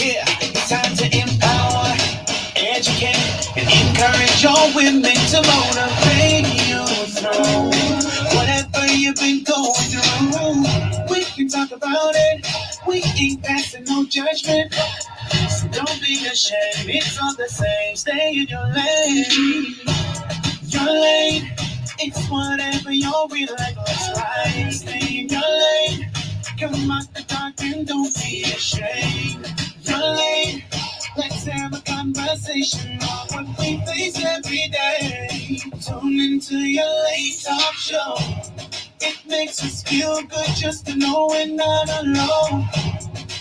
Yeah, it's time to empower, educate, and encourage all women to motivate you through whatever you've been going through. We can talk about it. We ain't passing no judgment. So don't be ashamed. It's all the same. Stay in your lane. Your lane. It's whatever you're real like. Let's ride. Stay in your lane. Come out the dark and don't be ashamed. Your lane. Let's have a conversation on what we face every day. Tune into your late talk show. It makes us feel good just to know we're not alone.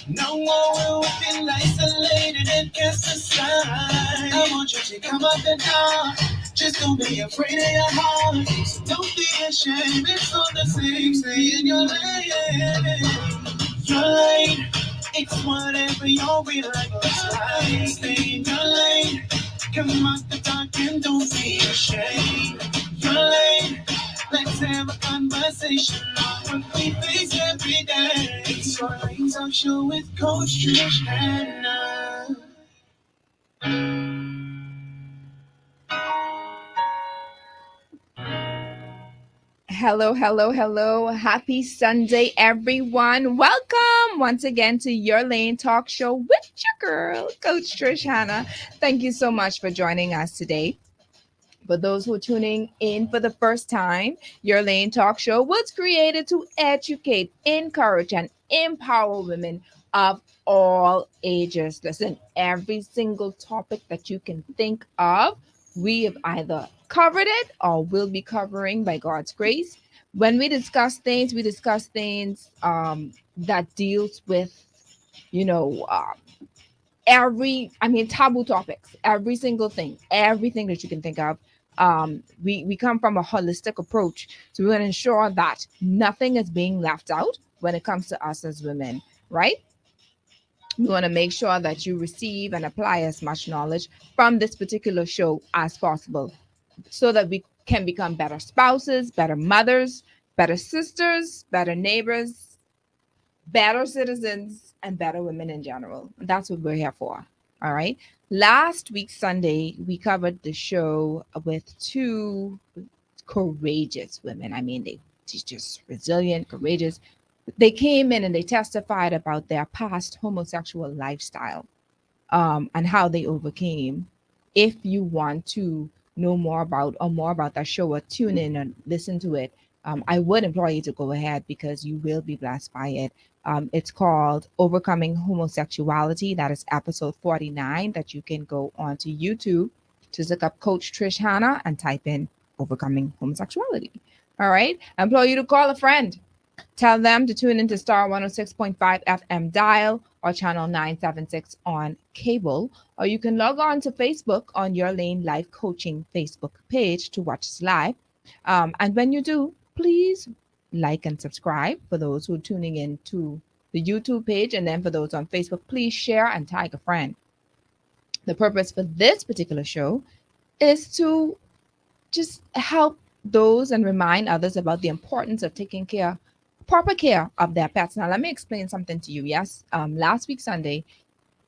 No more will we feel isolated and cast aside. I want you to come up and down. Just don't be afraid of your heart. So don't be ashamed. It's all the same. Stay in your lane. Your lane. It's whatever you're real like. Let's ride. Stay in your lane. Come out the dark and don't be ashamed. Your lane. Let's have a conversation on what we face every day. It's your lane talk show with Coach Trish Hannah. Hello, hello, hello. Happy Sunday, everyone. Welcome once again to Your Lane Talk Show with your girl, Coach Trish Hannah. Thank you so much for joining us today. For those who are tuning in for the first time, Your Lane Talk Show was created to educate, encourage, and empower women of all ages. Listen, every single topic that you can think of, we have either covered it or will be covering by God's grace. When we discuss things that deals with, you know, taboo topics, every single thing, everything that you can think of. We come from a holistic approach, so we want to ensure that nothing is being left out when it comes to us as women, right? We want to make sure that you receive and apply as much knowledge from this particular show as possible so that we can become better spouses, better mothers, better sisters, better neighbors, better citizens, and better women in general. That's what we're here for. All right. Last week, Sunday, we covered the show with two courageous women. I mean, she's just resilient, courageous. They came in and they testified about their past homosexual lifestyle and how they overcame. If you want to know more about that show, or tune in and listen to it, I would implore you to go ahead because you will be blessed by it. It's called Overcoming Homosexuality. That is episode 49 that you can go onto YouTube. Just look up Coach Trish Hannah and type in Overcoming Homosexuality. All right. I implore you to call a friend. Tell them to tune into Star 106.5 FM dial or channel 976 on cable. Or you can log on to Facebook on Your Lane Life Coaching Facebook page to watch us live. And when you do, please like and subscribe for those who are tuning in to the YouTube page. And then for those on Facebook, please share and tag a friend. The purpose for this particular show is to just help those and remind others about the importance of taking proper care of their pets. Now, let me explain something to you. Yes, last week, Sunday,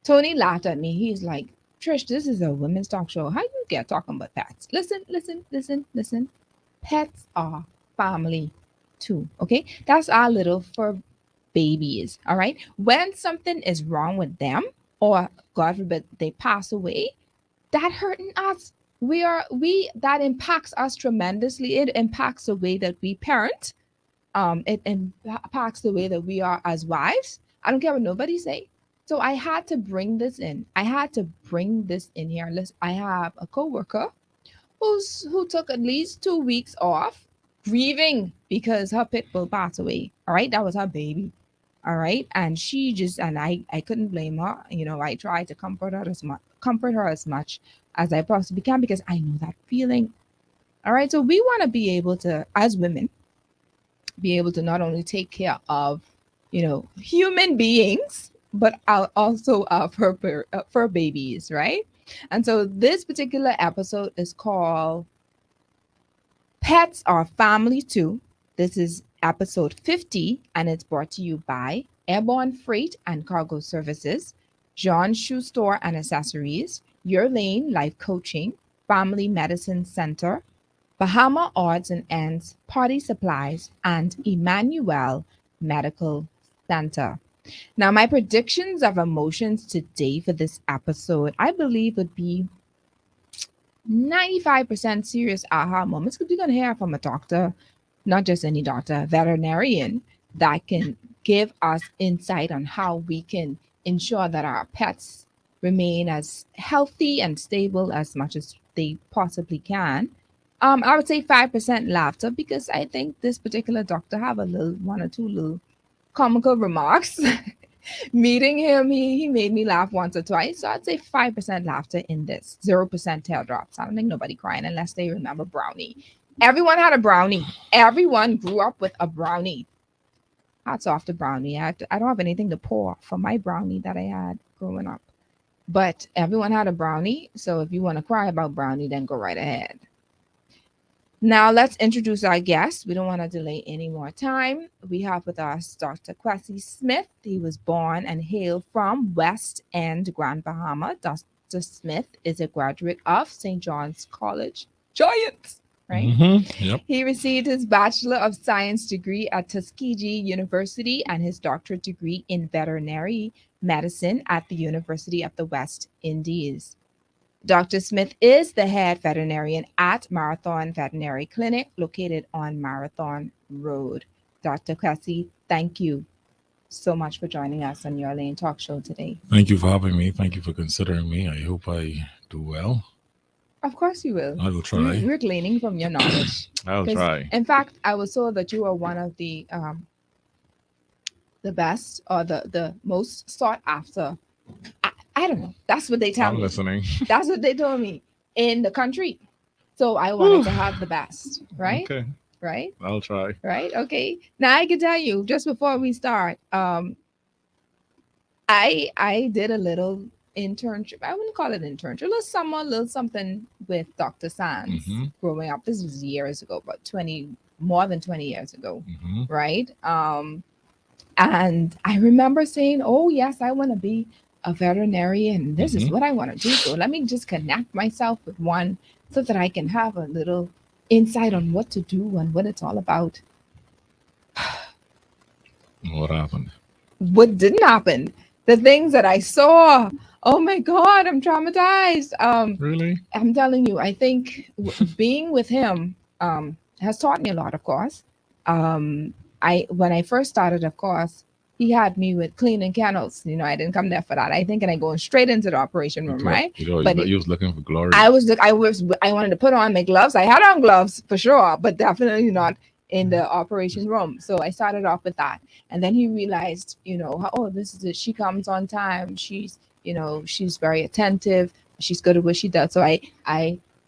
Tony laughed at me. He's like, Trish, this is a women's talk show. How you get talking about pets? Listen. Pets are family too, okay? That's our little fur babies, all right? When something is wrong with them, or God forbid they pass away, that hurting us. That impacts us tremendously. It impacts the way that we parent. It impacts the way that we are as wives. I don't care what nobody say. So I had to bring this in. I had to bring this in here. Listen, I have a coworker who took at least 2 weeks off grieving because her pit bull passed away. All right, that was her baby. All right, and I couldn't blame her. You know, I tried to comfort her as much as I possibly can because I know that feeling. All right, so we want to be able to, as women, be able to not only take care of, human beings, but also of her babies, right? And so this particular episode is called Pets Are Family Too. This is episode 50, and it's brought to you by Airborne Freight and Cargo Services. John's Shoe Store and Accessories, Your Lane Life Coaching, Family Medicine Center, Bahama Odds and Ends Party Supplies, and Emmanuel Medical Center. Now, my predictions of emotions today for this episode, I believe, would be 95% serious aha moments because we're going to hear from a doctor, not just any doctor, a veterinarian that can give us insight on how we can ensure that our pets remain as healthy and stable as much as they possibly can. I would say 5% laughter because I think this particular doctor have a little one or two little comical remarks. Meeting him, he made me laugh once or twice. So I'd say 5% laughter in this, 0% tail drops. I don't think nobody crying unless they remember brownie. Everyone had a brownie. Everyone grew up with a brownie. Hats off to brownie. I don't have anything to pour for my brownie that I had growing up. But everyone had a brownie. So if you want to cry about brownie, then go right ahead. Now let's introduce our guest. We don't want to delay any more time. We have with us Dr. Kwesi Smith. He was born and hailed from West End, Grand Bahama. Dr. Smith is a graduate of St. John's College, Giants, right? Yep. He received his Bachelor of Science degree at Tuskegee University and his doctorate degree in veterinary medicine at the University of the West Indies. Dr. Smith is the head veterinarian at Marathon Veterinary Clinic located on Marathon Road. Dr. Kwesi, thank you so much for joining us on Your Lane Talk Show today. Thank you for having me. Thank you for considering me. I hope I do well. Of course you will. I will try. We're gleaning from your knowledge. I'll 'Cause, try. in fact, I was told that you are one of the best or the most sought after. I don't know. That's what they tell I'm me. listening. That's what they told me in the country. So I wanted to have the best, right? Okay. Right? I'll try. Right? Okay. Now I can tell you just before we start, I did a little internship. I wouldn't call it internship, a little summer, a little something with Dr. Sands growing up. This was years ago, about more than 20 years ago, right? And I remember saying, oh yes, I want to be a veterinarian. This is what I want to do. So let me just connect myself with one so that I can have a little insight on what to do and what it's all about. What happened? What didn't happen? The things that I saw. Oh my God, I'm traumatized. Really? I'm telling you, I think being with him has taught me a lot, of course. When I first started, of course, he had me with cleaning kennels. You know, I didn't come there for that. I think, and I going straight into the operation room, right? But you was looking for glory. I wanted to put on my gloves. I had on gloves for sure, but definitely not in the operation room. So I started off with that, and then he realized, you know, this is it. She comes on time. She's very attentive. She's good at what she does. So I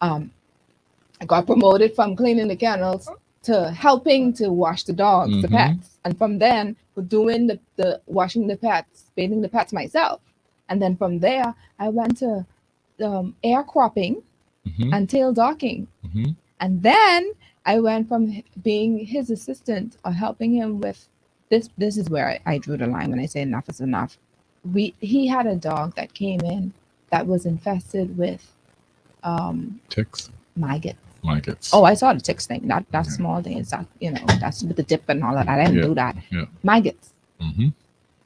got promoted from cleaning the kennels to helping to wash the dogs, the pets. And from then, we're doing the washing the pets, bathing the pets myself. And then from there, I went to air cropping and tail docking. And then I went from being his assistant or helping him with this. This is where I drew the line when I say enough is enough. He had a dog that came in that was infested with ticks. Maggots. Oh, I saw the ticks thing. That small thing is that, that's with the dip and all of that. I didn't do that. Yeah. Maggots.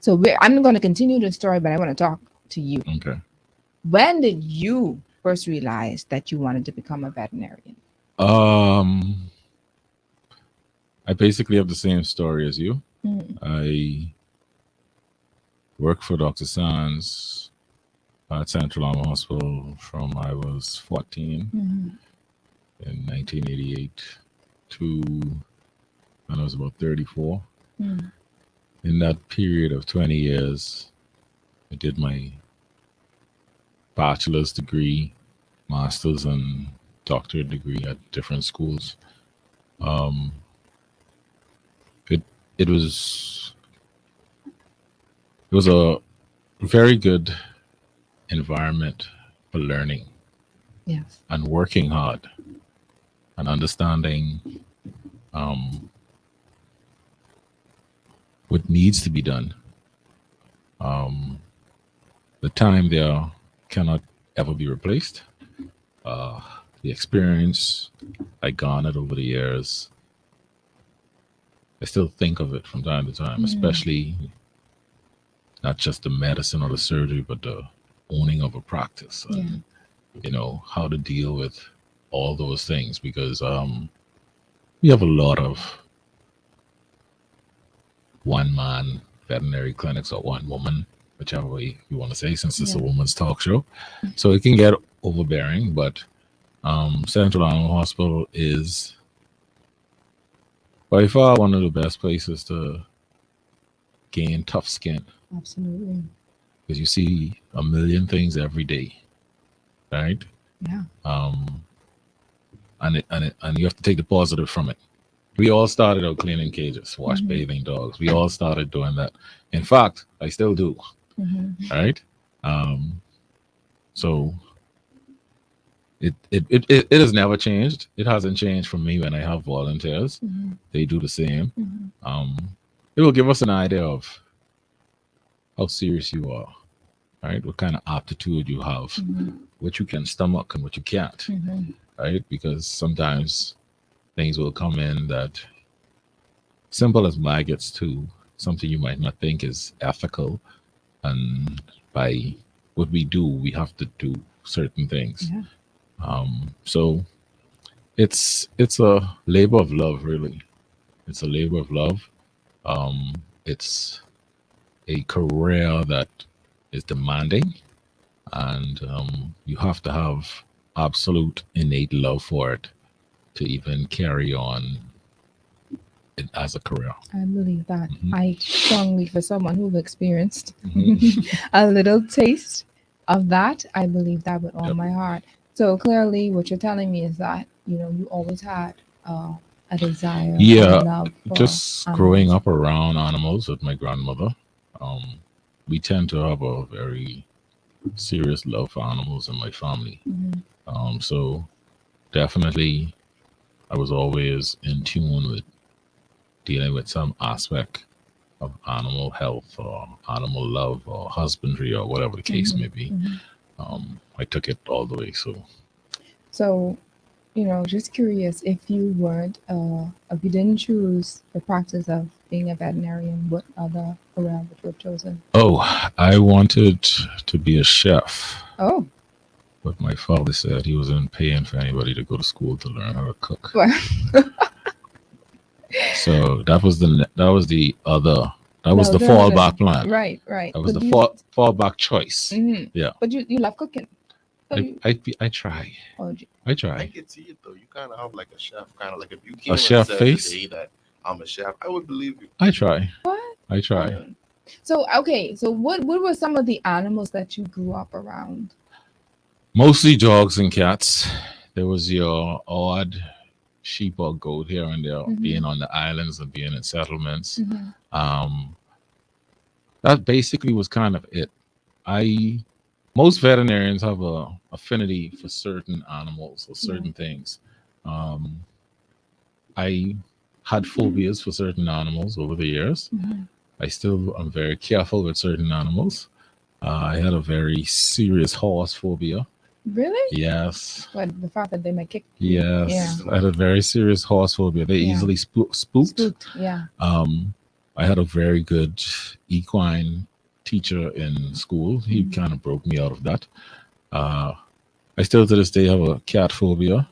So I'm going to continue the story, but I want to talk to you. Okay. When did you first realize that you wanted to become a veterinarian? I basically have the same story as you. I worked for Dr. Sands at Central Army Hospital from I was 14 in 1988 to when I was about 34. In that period of 20 years, I did my bachelor's degree, master's, and doctorate degree at different schools. It was a very good environment for learning. Yes. And working hard and understanding what needs to be done. The time there cannot ever be replaced. Uh, the experience I garnered over the years, I still think of it from time to time, especially not just the medicine or the surgery, but the owning of a practice and how to deal with all those things because we have a lot of one man veterinary clinics or one woman, whichever way you want to say, since it's a woman's talk show. So it can get overbearing, but Central Animal Hospital is by far one of the best places to gain tough skin Absolutely. because you see a million things every day, right? Yeah. And you have to take the positive from it. We all started out cleaning cages, wash bathing dogs. We all started doing that. In fact, I still do. Right? So it has never changed. It hasn't changed for me when I have volunteers. They do the same. It will give us an idea of how serious you are, right? What kind of aptitude you have, what you can stomach and what you can't, right? Because sometimes things will come in that simple as maggots to something you might not think is ethical, and by what we do, we have to do certain things. So it's a labor of love, really. It's a labor of love. It's a career that is demanding, and you have to have absolute innate love for it to even carry on it as a career. I believe that. I strongly, for someone who've experienced a little taste of that, I believe that with all my heart. So clearly, what you're telling me is that you always had a desire, a love for just animals. growing up around animals with my grandmother, we tend to have a very serious love for animals in my family. So definitely, I was always in tune with dealing with some aspect of animal health or animal love or husbandry or whatever the case may be. I took it all the way. So, just curious, if you didn't choose the practice of being a veterinarian, what other career would you have chosen? Oh, I wanted to be a chef. Oh, But my father said he wasn't paying for anybody to go to school to learn how to cook. well, So that was the No, fallback plan. right. That was But the you- fallback choice. Yeah. But you love cooking. So I try. oh, I I try. can see it though. You kind of have like a chef, kind of like if you A came and chef said face? today that I'm a chef, I would believe you. I try. what? I try. So okay, so what were some of the animals that you grew up around? Mostly dogs and cats. There was your odd sheep or goat here and there, being on the islands and being in settlements. That basically was kind of it. Most veterinarians have a affinity for certain animals or certain things. I had phobias for certain animals over the years. I still am very careful with certain animals. I had a very serious horse phobia. Really? Yes. What, the fact that they might kick you? Yes. I had a very serious horse phobia. They Yeah. easily spooked. Spooked. Yeah. I had a very good equine teacher in school. He kind of broke me out of that. I still to this day have a cat phobia,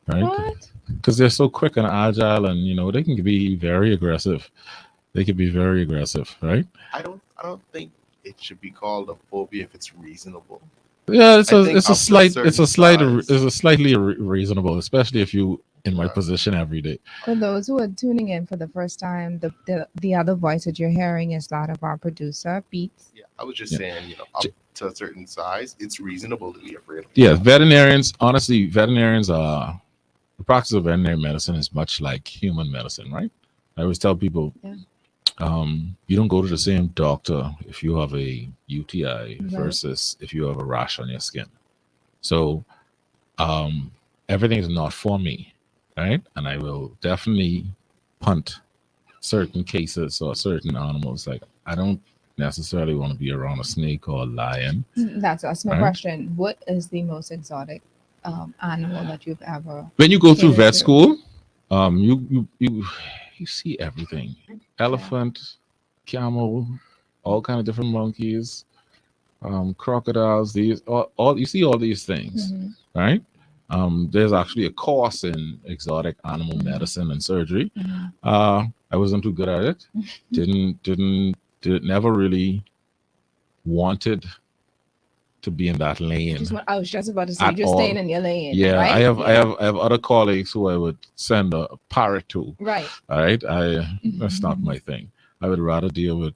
right? What? Because they're so quick and agile, and they can be very aggressive. They can be very aggressive, right? I don't think it should be called a phobia if it's reasonable. Yeah, I think up to a certain size. slightly reasonable, especially if you in my Yeah. position every day. For those who are tuning in for the first time, the other voice that you're hearing is that of our producer, Pete. Yeah, I was just Yeah. saying, up to a certain size, it's reasonable to be afraid of. Yeah, veterinarians. Honestly, the practice of veterinary medicine is much like human medicine, right? I always tell people, Yeah. you don't go to the same doctor if you have a UTI Right. versus if you have a rash on your skin. So everything is not for me, right? And I will definitely punt certain cases or certain animals. Like I don't necessarily want to be around a snake or a lion. That's my Right. question. What is the most exotic animal that you've ever When you go through catered vet to? school, you see everything: elephant, camel, all kind of different monkeys, crocodiles. These all you see all these things, Mhm. right? There's actually a course in exotic animal medicine and surgery. Mhm. I wasn't too good at it. Didn't never really wanted to be in that lane I was just about to say, at you're all. staying in your lane, Yeah, right? I have other colleagues who I would send a parrot to. Right. All right, that's not my thing. I would rather deal with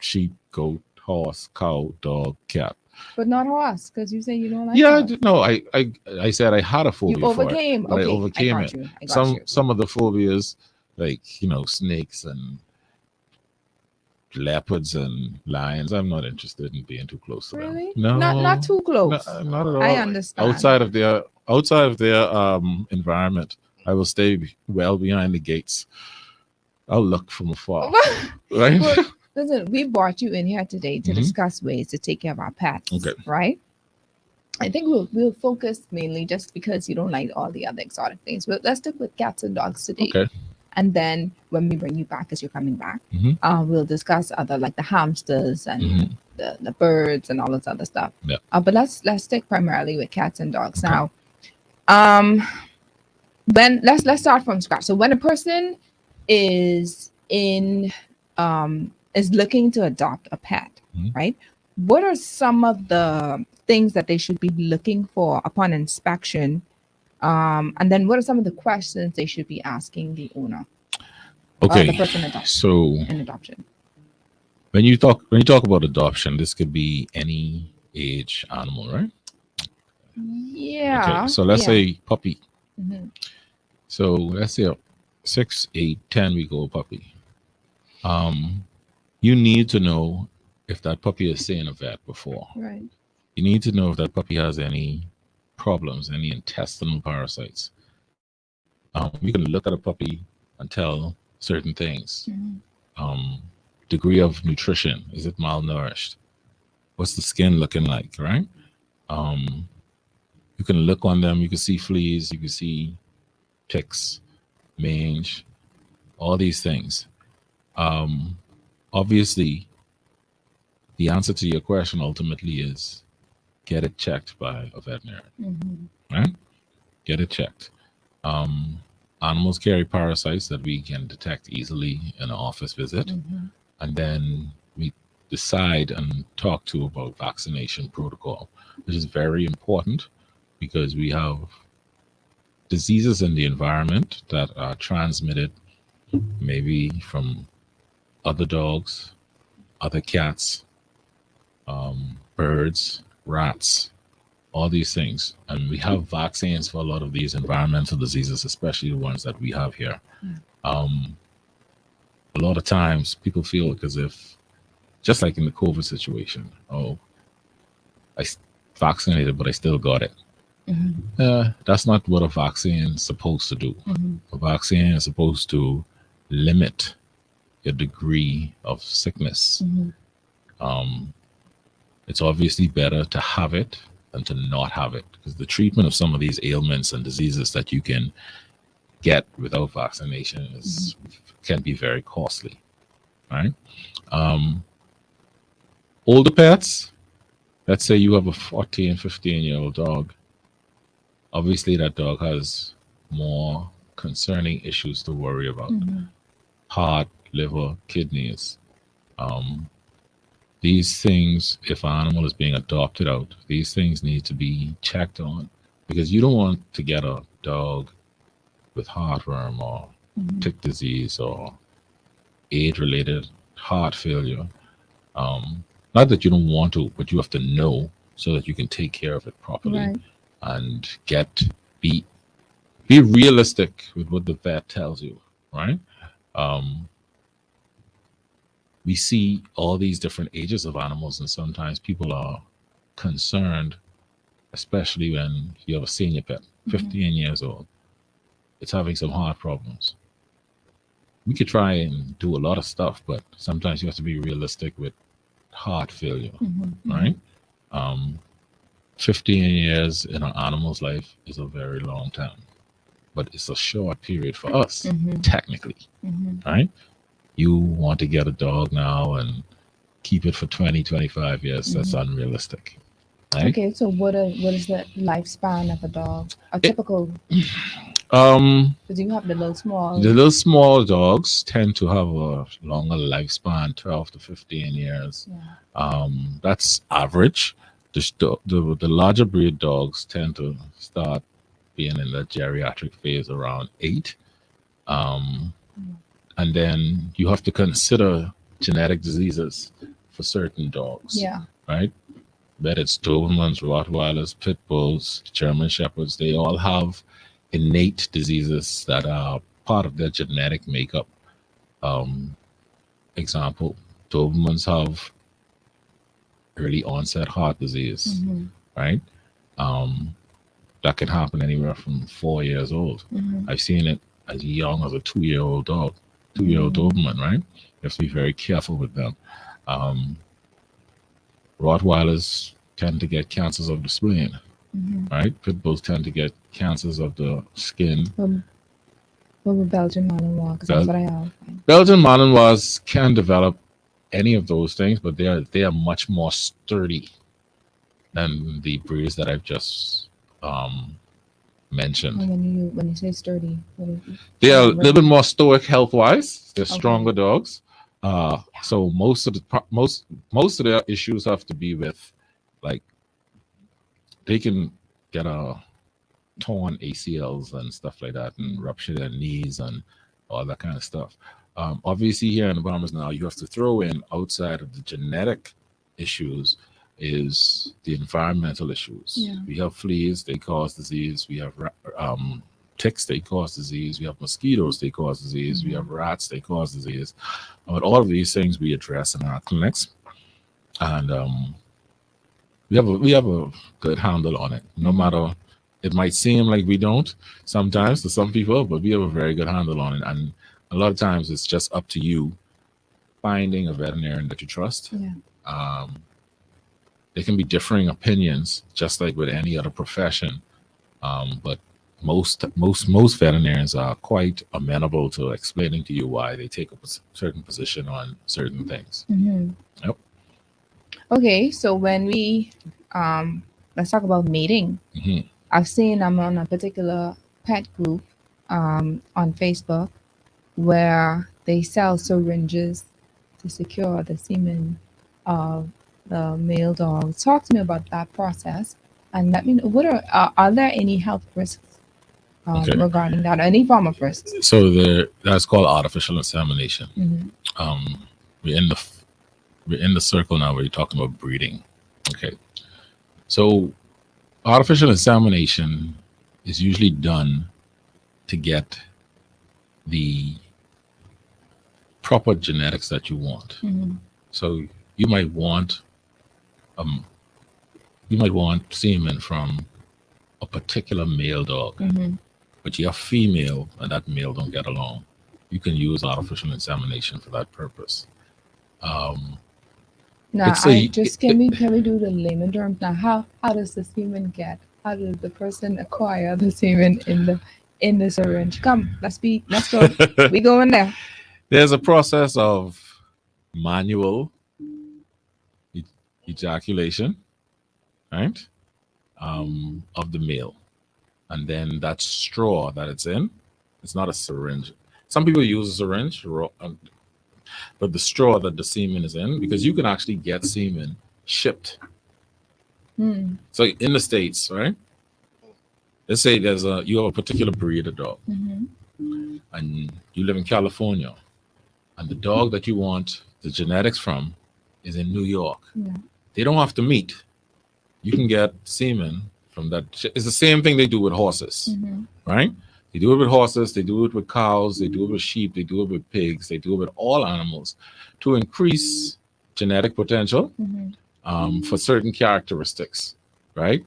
sheep, goat, horse, cow, dog, cat. But not horse, because you say you don't like Yeah, horse. no, I said I had a phobia You for it, overcame. but I Okay, I overcame got it. you. I got you. Some of the phobias, like snakes and leopards and lions, I'm not interested in being too close to them. Really? No, Not too close. not at all. I understand. Outside of their environment, I will stay well behind the gates. I'll look from afar. Right? Well, listen, we brought you in here today to Mhm. discuss ways to take care of our pets. Okay. Right? I think we'll focus mainly just because you don't like all the other exotic things. But let's stick with cats and dogs today. Okay. And then when we bring you back, as you're coming back, Mhm. we'll discuss other like the hamsters and Mhm. the birds and all this other stuff. Yeah. But let's stick primarily with cats and dogs Okay. now. When let's start from scratch. So when a person is is looking to adopt a pet, Mhm. right? What are some of the things that they should be looking for upon inspection? And then what are some of the questions they should be asking the owner? The Okay. person adopted So in adoption. when you talk about adoption, this could be any age animal, right? Yeah. Okay. So let's yeah. say puppy. Mhm. So let's say a 6, 8, 10-week-old puppy. You need to know if that puppy has seen a vet before. Right. You need to know if that puppy has any problems, any intestinal parasites. You can look at a puppy and tell certain things. Mhm. Degree of nutrition. Is it malnourished? What's the skin looking like, right? You can look on them. You can see fleas. You can see ticks, mange, all these things. Obviously, the answer to your question ultimately is get it checked by a veterinarian, Mhm. right? Get it checked. Animals carry parasites that we can detect easily in an office visit, Mhm. and then we decide and talk to about vaccination protocol, which is very important because we have diseases in the environment that are transmitted maybe from other dogs, other cats, birds, rats, all these things. And we have vaccines for a lot of these environmental diseases, especially the ones that we have here. A lot of times people feel as if, just like in the COVID situation, oh, vaccinated, but I still got it. Mhm. That's not what a vaccine is supposed to do. Mhm. A vaccine is supposed to limit your degree of sickness. Mhm. It's obviously better to have it than to not have it, because the treatment of some of these ailments and diseases that you can get without vaccination can be very costly, right? Older pets, let's say you have a 14, 15-year-old dog. Obviously, that dog has more concerning issues to worry about. Mhm. Heart, liver, kidneys. These things, if an animal is being adopted out, these things need to be checked on, because you don't want to get a dog with heartworm or tick disease or age-related heart failure. Not that you don't want to, but you have to know so that you can take care of it properly Right. and be realistic with what the vet tells you, right? We see all these different ages of animals, and sometimes people are concerned, especially when you have a senior pet, 15 years old, it's having some heart problems. We could try and do a lot of stuff, but sometimes you have to be realistic with heart failure, Mm-hmm. right? Um, 15 years in an animal's life is a very long time, but it's a short period for us, Mm-hmm. technically, Mm-hmm. right? You want to get a dog now and keep it for 20, 25 years. That's unrealistic, right? Okay, so what is the lifespan of a dog? A It, typical, um, because you have the little small. the little small dogs tend to have a longer lifespan, 12 to 15 years. Yeah. That's average. The larger breed dogs tend to start being in the geriatric phase around 8. Um, and then you have to consider genetic diseases for certain dogs, Yeah. right? Whether it's Dobermans, Rottweilers, Pit Bulls, German Shepherds, they all have innate diseases that are part of their genetic makeup. Um, Example, Dobermans have early onset heart disease, Mm-hmm. right? Um, that can happen anywhere from 4 years old. Mm-hmm. I've seen it as young as a 2-year-old dog, 2-year-old Doberman, right? You have to be very careful with them. Um, Rottweilers tend to get cancers of the spleen, Mm-hmm. right? Pit bulls tend to get cancers of the skin. What about Belgian Malinois? Because Bel- that's what I have. Belgian Malinois can develop any of those things, but they are much more sturdy than the breeds that I've just mentioned. And when you say sturdy, what is it? They are a little bit more stoic health wise. They're Okay. stronger dogs. So most of most of their issues have to be with, like, they can get a torn ACLs and stuff like that, and rupture their knees and all that kind of stuff. Obviously, here in the Bahamas now, you have to throw in, outside of the genetic issues, is the environmental issues. Yeah. We have fleas; they cause disease. We have ticks; they cause disease. We have mosquitoes; they cause disease. We have rats; they cause disease. But all of these things we address in our clinics, and we have a good handle on it. No matter, it might seem like we don't sometimes to some people, but we have a very good handle on it. And a lot of times it's just up to you finding a veterinarian that you trust. Yeah. There can be differing opinions, just like with any other profession. But most veterinarians are quite amenable to explaining to you why they take a certain position on certain things. Mm-hmm. Yep. Okay, so when we let's talk about mating. Mhm. I've seen I'm on a particular pet group on Facebook where they sell syringes to secure the semen of the male dog. Talk to me about that process and let me know what are there any health risks Okay. regarding that? Any form of risks? So that's called artificial insemination. Mm-hmm. We're in the circle now where you're talking about breeding. Okay. So artificial insemination is usually done to get the proper genetics that you want. Mm-hmm. So you might want semen from a particular male dog, Mm-hmm. but you're female and that male don't get along. You can use artificial insemination for that purpose. Now, It's a- can we do the layman terms now? How does the semen get? How does the person acquire the semen in the syringe? Come, let's go. We going there. There's a process of manual ejaculation, right? Of the male. And then that straw that it's in, it's not a syringe. Some people use a syringe, but the straw that the semen is in, because you can actually get semen shipped. Mm. So in the States, right? Let's say you have a particular breed of dog, Mm-hmm. and you live in California, and the dog that you want the genetics from is in New York. Yeah. They don't have to meet. You can get semen from that. It's the same thing they do with horses, Mm-hmm. right? They do it with horses, they do it with cows, they do it with sheep, they do it with pigs, they do it with all animals to increase genetic potential for certain characteristics, right?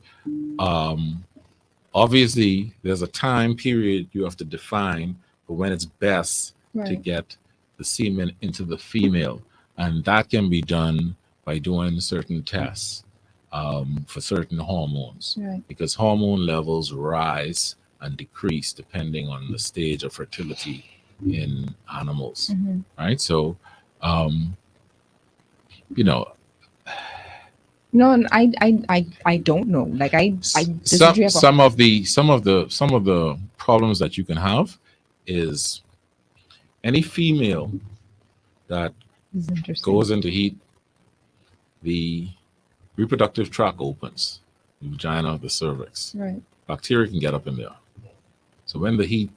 Obviously, there's a time period you have to define for when it's best to Right. get the semen into the female, and that can be done by doing certain tests for certain hormones, Right. because hormone levels rise and decrease depending on the stage of fertility in animals, Mm-hmm. right? So, you know, No, and I don't know. Like I some disagree about. some of the problems that you can have is any female that This is interesting. goes into heat, the reproductive tract opens, the vagina, the cervix. Right. Bacteria can get up in there. So when the heat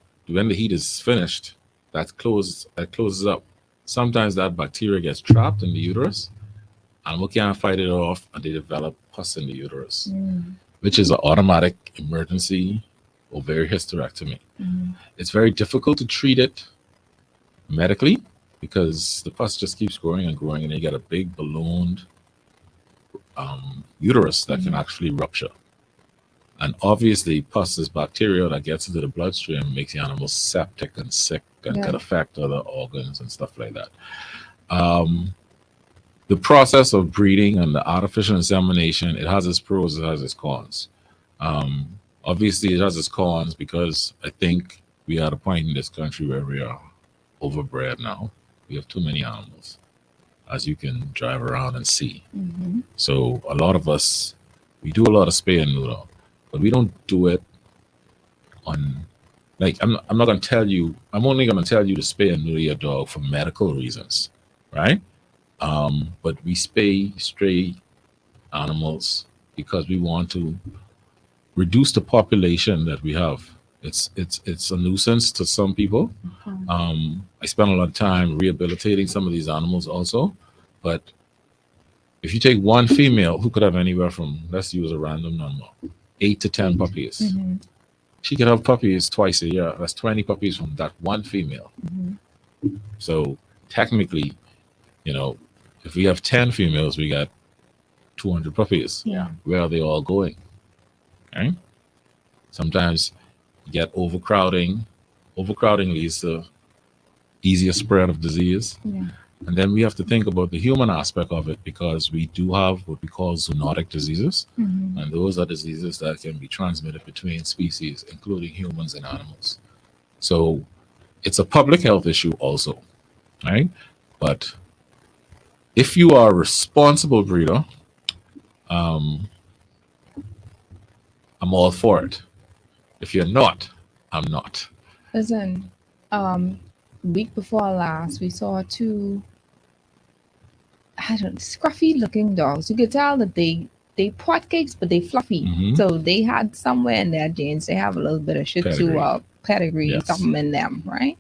is finished, that closes up. Sometimes that bacteria gets trapped in the uterus, and we can't fight it off, and they develop pus in the uterus, Mm. which is an automatic emergency ovarian hysterectomy. Mm. It's very difficult to treat it medically because the pus just keeps growing and growing, and you get a big ballooned uterus that can actually rupture. And obviously, pus is bacteria that gets into the bloodstream, makes the animal septic and sick, and Yeah. can affect other organs and stuff like that. The process of breeding and the artificial insemination, it has its pros, it has its cons. Obviously, it has its cons because I think we are at a point in this country where we are overbred now. We have too many animals, as you can drive around and see. Mm-hmm. So a lot of us, we do a lot of spay and neuter, but we don't do it on, like, I'm not going to tell you, I'm only going to tell you to spay and neuter your dog for medical reasons, right? But we spay stray animals because we want to reduce the population that we have. It's a nuisance to some people. I spend a lot of time rehabilitating some of these animals also, but if you take one female who could have anywhere from, let's use a random number, 8 to 10 puppies, Mm-hmm. she could have puppies twice a year. That's 20 puppies from that one female. Mm-hmm. So technically, if we have 10 females, we got 200 puppies. Yeah. Where are they all going? Right? Sometimes you get overcrowding. Overcrowding leads to easier spread of disease. Yeah. And then we have to think about the human aspect of it, because we do have what we call zoonotic diseases. Mm-hmm. And those are diseases that can be transmitted between species, including humans and animals. So it's a public health issue also, right? But if you are a responsible breeder, I'm all for it. If you're not, I'm not. Listen, week before last, we saw two, scruffy looking dogs. You could tell that they pot cakes, but they fluffy. Mhm. So they had somewhere in their genes, they have a little bit of Shih Tzu Pedigree. pedigree, Yes. something in them, right?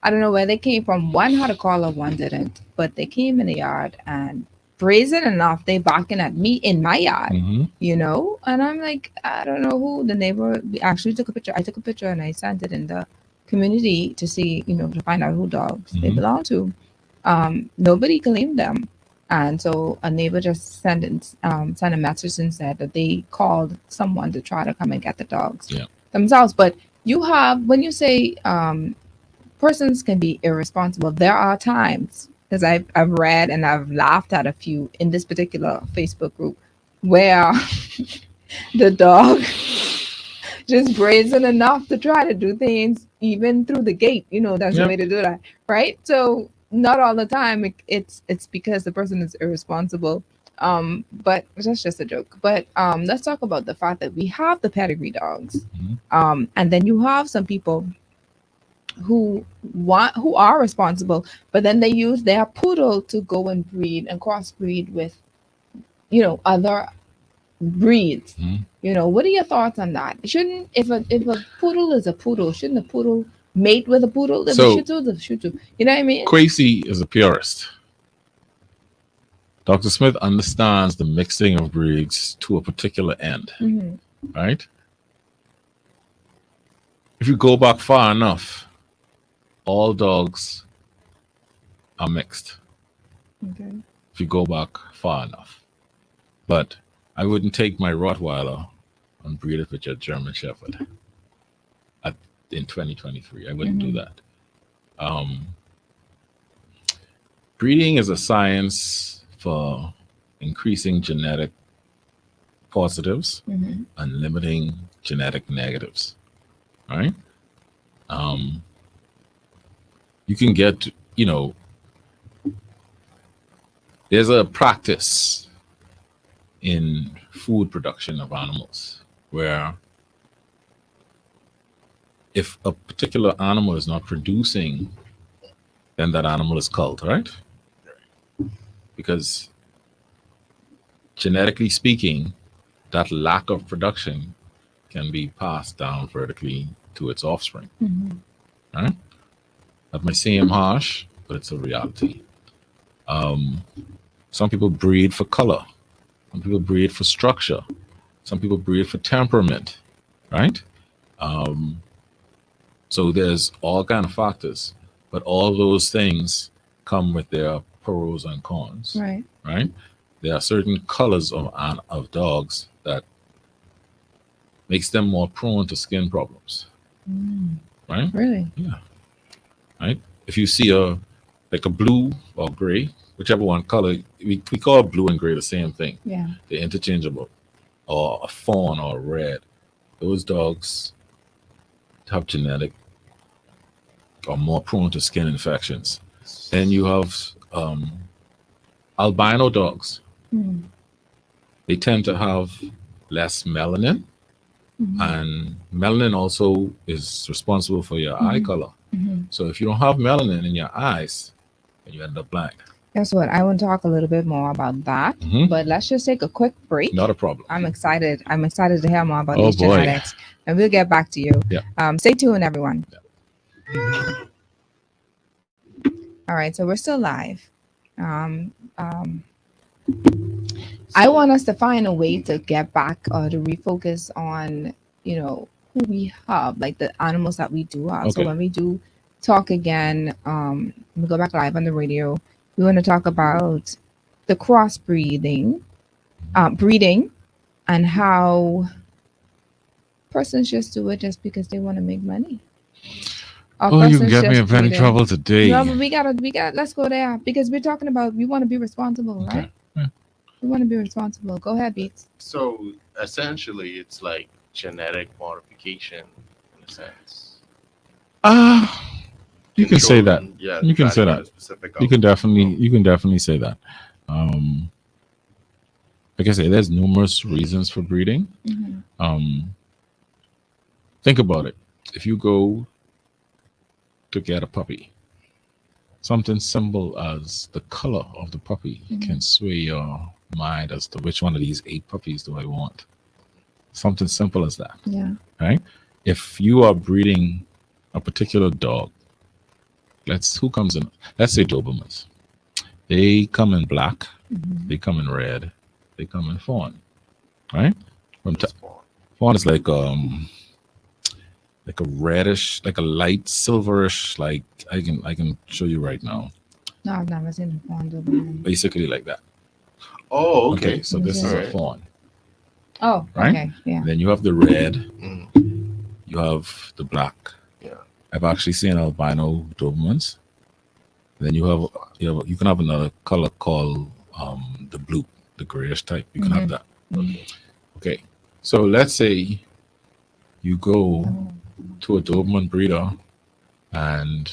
I don't know where they came from. One had a collar, one didn't. But they came in the yard and brazen enough, they barking at me in my yard, Mhm. And I'm like, I don't know who the neighbor. We actually took a picture. I took a picture and I sent it in the community to see, to find out who dogs they Mhm. belong to. Nobody claimed them. And so a neighbor just sent a message and said that they called someone to try to come and get the dogs Yeah. themselves. But when you say persons can be irresponsible, there are times, because I've read and I've laughed at a few in this particular Facebook group where the dog just brazen enough to try to do things even through the gate. That's the Yep. way to do that, right? So not all the time it's because the person is irresponsible. But that's just a joke. But let's talk about the fact that we have the pedigree dogs. Mhm. And then you have some people who are responsible, but then they use their poodle to go and breed and crossbreed with other breeds. Mhm. What are your thoughts on that? Shouldn't, if a poodle is a poodle, shouldn't a poodle mate with a poodle? If So- a Shih Tzu is a Shih Tzu, you know what I mean? Kwesi is a purist. Dr. Smith understands the mixing of breeds to a particular end, Mhm. right? If you go back far enough, all dogs are mixed. Okay. If you go back far enough. But I wouldn't take my Rottweiler and breed it with your German Shepherd in 2023. I wouldn't do that. Breeding is a science for increasing genetic positives Mm-hmm. and limiting genetic negatives. Right? You can get, there's a practice in food production of animals where if a particular animal is not producing, then that animal is culled, right? Because genetically speaking, that lack of production can be passed down vertically to its offspring. Mm-hmm. Right? That may seem harsh, but it's a reality. Some people breed for color. Some people breed for structure. Some people breed for temperament. Right? So there's all kind of factors, but all those things come with their pros and cons. Right. Right? There are certain colors of dogs that makes them more prone to skin problems. Mm. Right? Really? Yeah. Right? If you see a blue or gray, whichever one color, we call blue and gray the same thing. Yeah. They're interchangeable. Or a fawn or a red. Those dogs have genetic or more prone to skin infections. Then you have albino dogs. Mm. They tend to have less melanin, Mm-hmm. and melanin also is responsible for your eye color. Mm-hmm. So if you don't have melanin in your eyes, then you end up blind. Guess what? I want to talk a little bit more about that, Mhm. but let's just take a quick break. Not a problem. I'm excited. I'm excited to hear more about Oh, these boy. genetics, and we'll get back to you. Yeah. Stay tuned, everyone. All right, so we're still live. I want us to find a way to get back or to refocus on, who we have, like the animals that we do have. So Okay. when we do talk again, we go back live on the radio. We want to talk about the crossbreeding, breeding, and how persons just do it just because they want to make money. Or Oh, you can persons get me just in plenty breed it. trouble today. No, but we gotta. Let's go there because we're talking about we want to be responsible, Okay. right? Yeah. We want to be responsible. Go ahead, Beats. So essentially, it's like genetic modification in a sense. You can say that. Controlling, yeah, You can try say to that. get a specific You can outcome. definitely say that. Like I say, there's numerous reasons for breeding. Mm-hmm. Think about it. If you go to get a puppy, something simple as the color of the puppy can sway your mind as to which one of these 8 puppies do I want. Something simple as that. Yeah. Right? If you are breeding a particular dog, who comes in? Let's say Dobermans. They come in black, they come in red, they come in fawn. Right? Fawn is like a reddish, like a light silverish, like I can show you right now. No, I've never seen a fawn Doberman. Basically like that. Oh, okay. So this is a Alright. fawn. Oh, Right? okay, yeah. Then you have the red, Mm, you have the black. yeah. I've actually seen albino Dobermans. Then you can have another color called the blue, the grayish type. You can have that. Okay. So let's say you go to a Doberman breeder and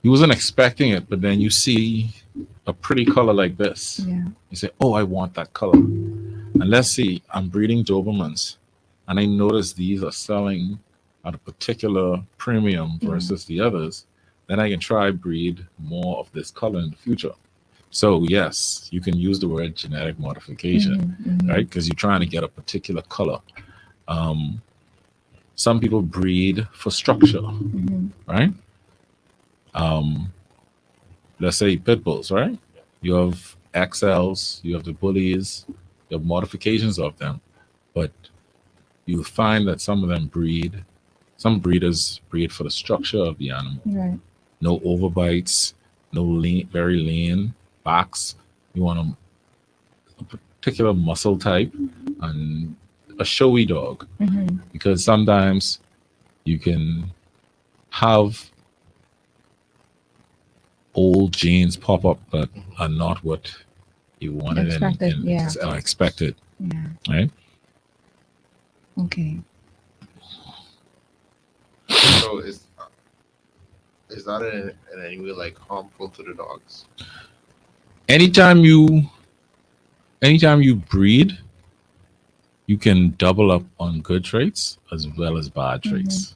you wasn't expecting it, but then you see a pretty color like this. Yeah. You say, "Oh, I want that color." And let's see, I'm breeding Dobermans, and I notice these are selling at a particular premium versus the others. Then I can try breed more of this color in the future. So yes, you can use the word genetic modification, right? Because you're trying to get a particular color. Some people breed for structure, right? Let's say pit bulls, right? You have XLs, you have the bullies, you have modifications of them, but you find that some of them some breeders breed for the structure of the animal. Right. No overbites, no very lean backs. You want a particular muscle type and a showy dog, because sometimes you can have old genes pop up that are not what you want it Expected, yeah. expected, Yeah. right? Okay. So is that in any way like harmful to the dogs? Anytime you anytime you breed, you can double up on good traits as well as bad traits,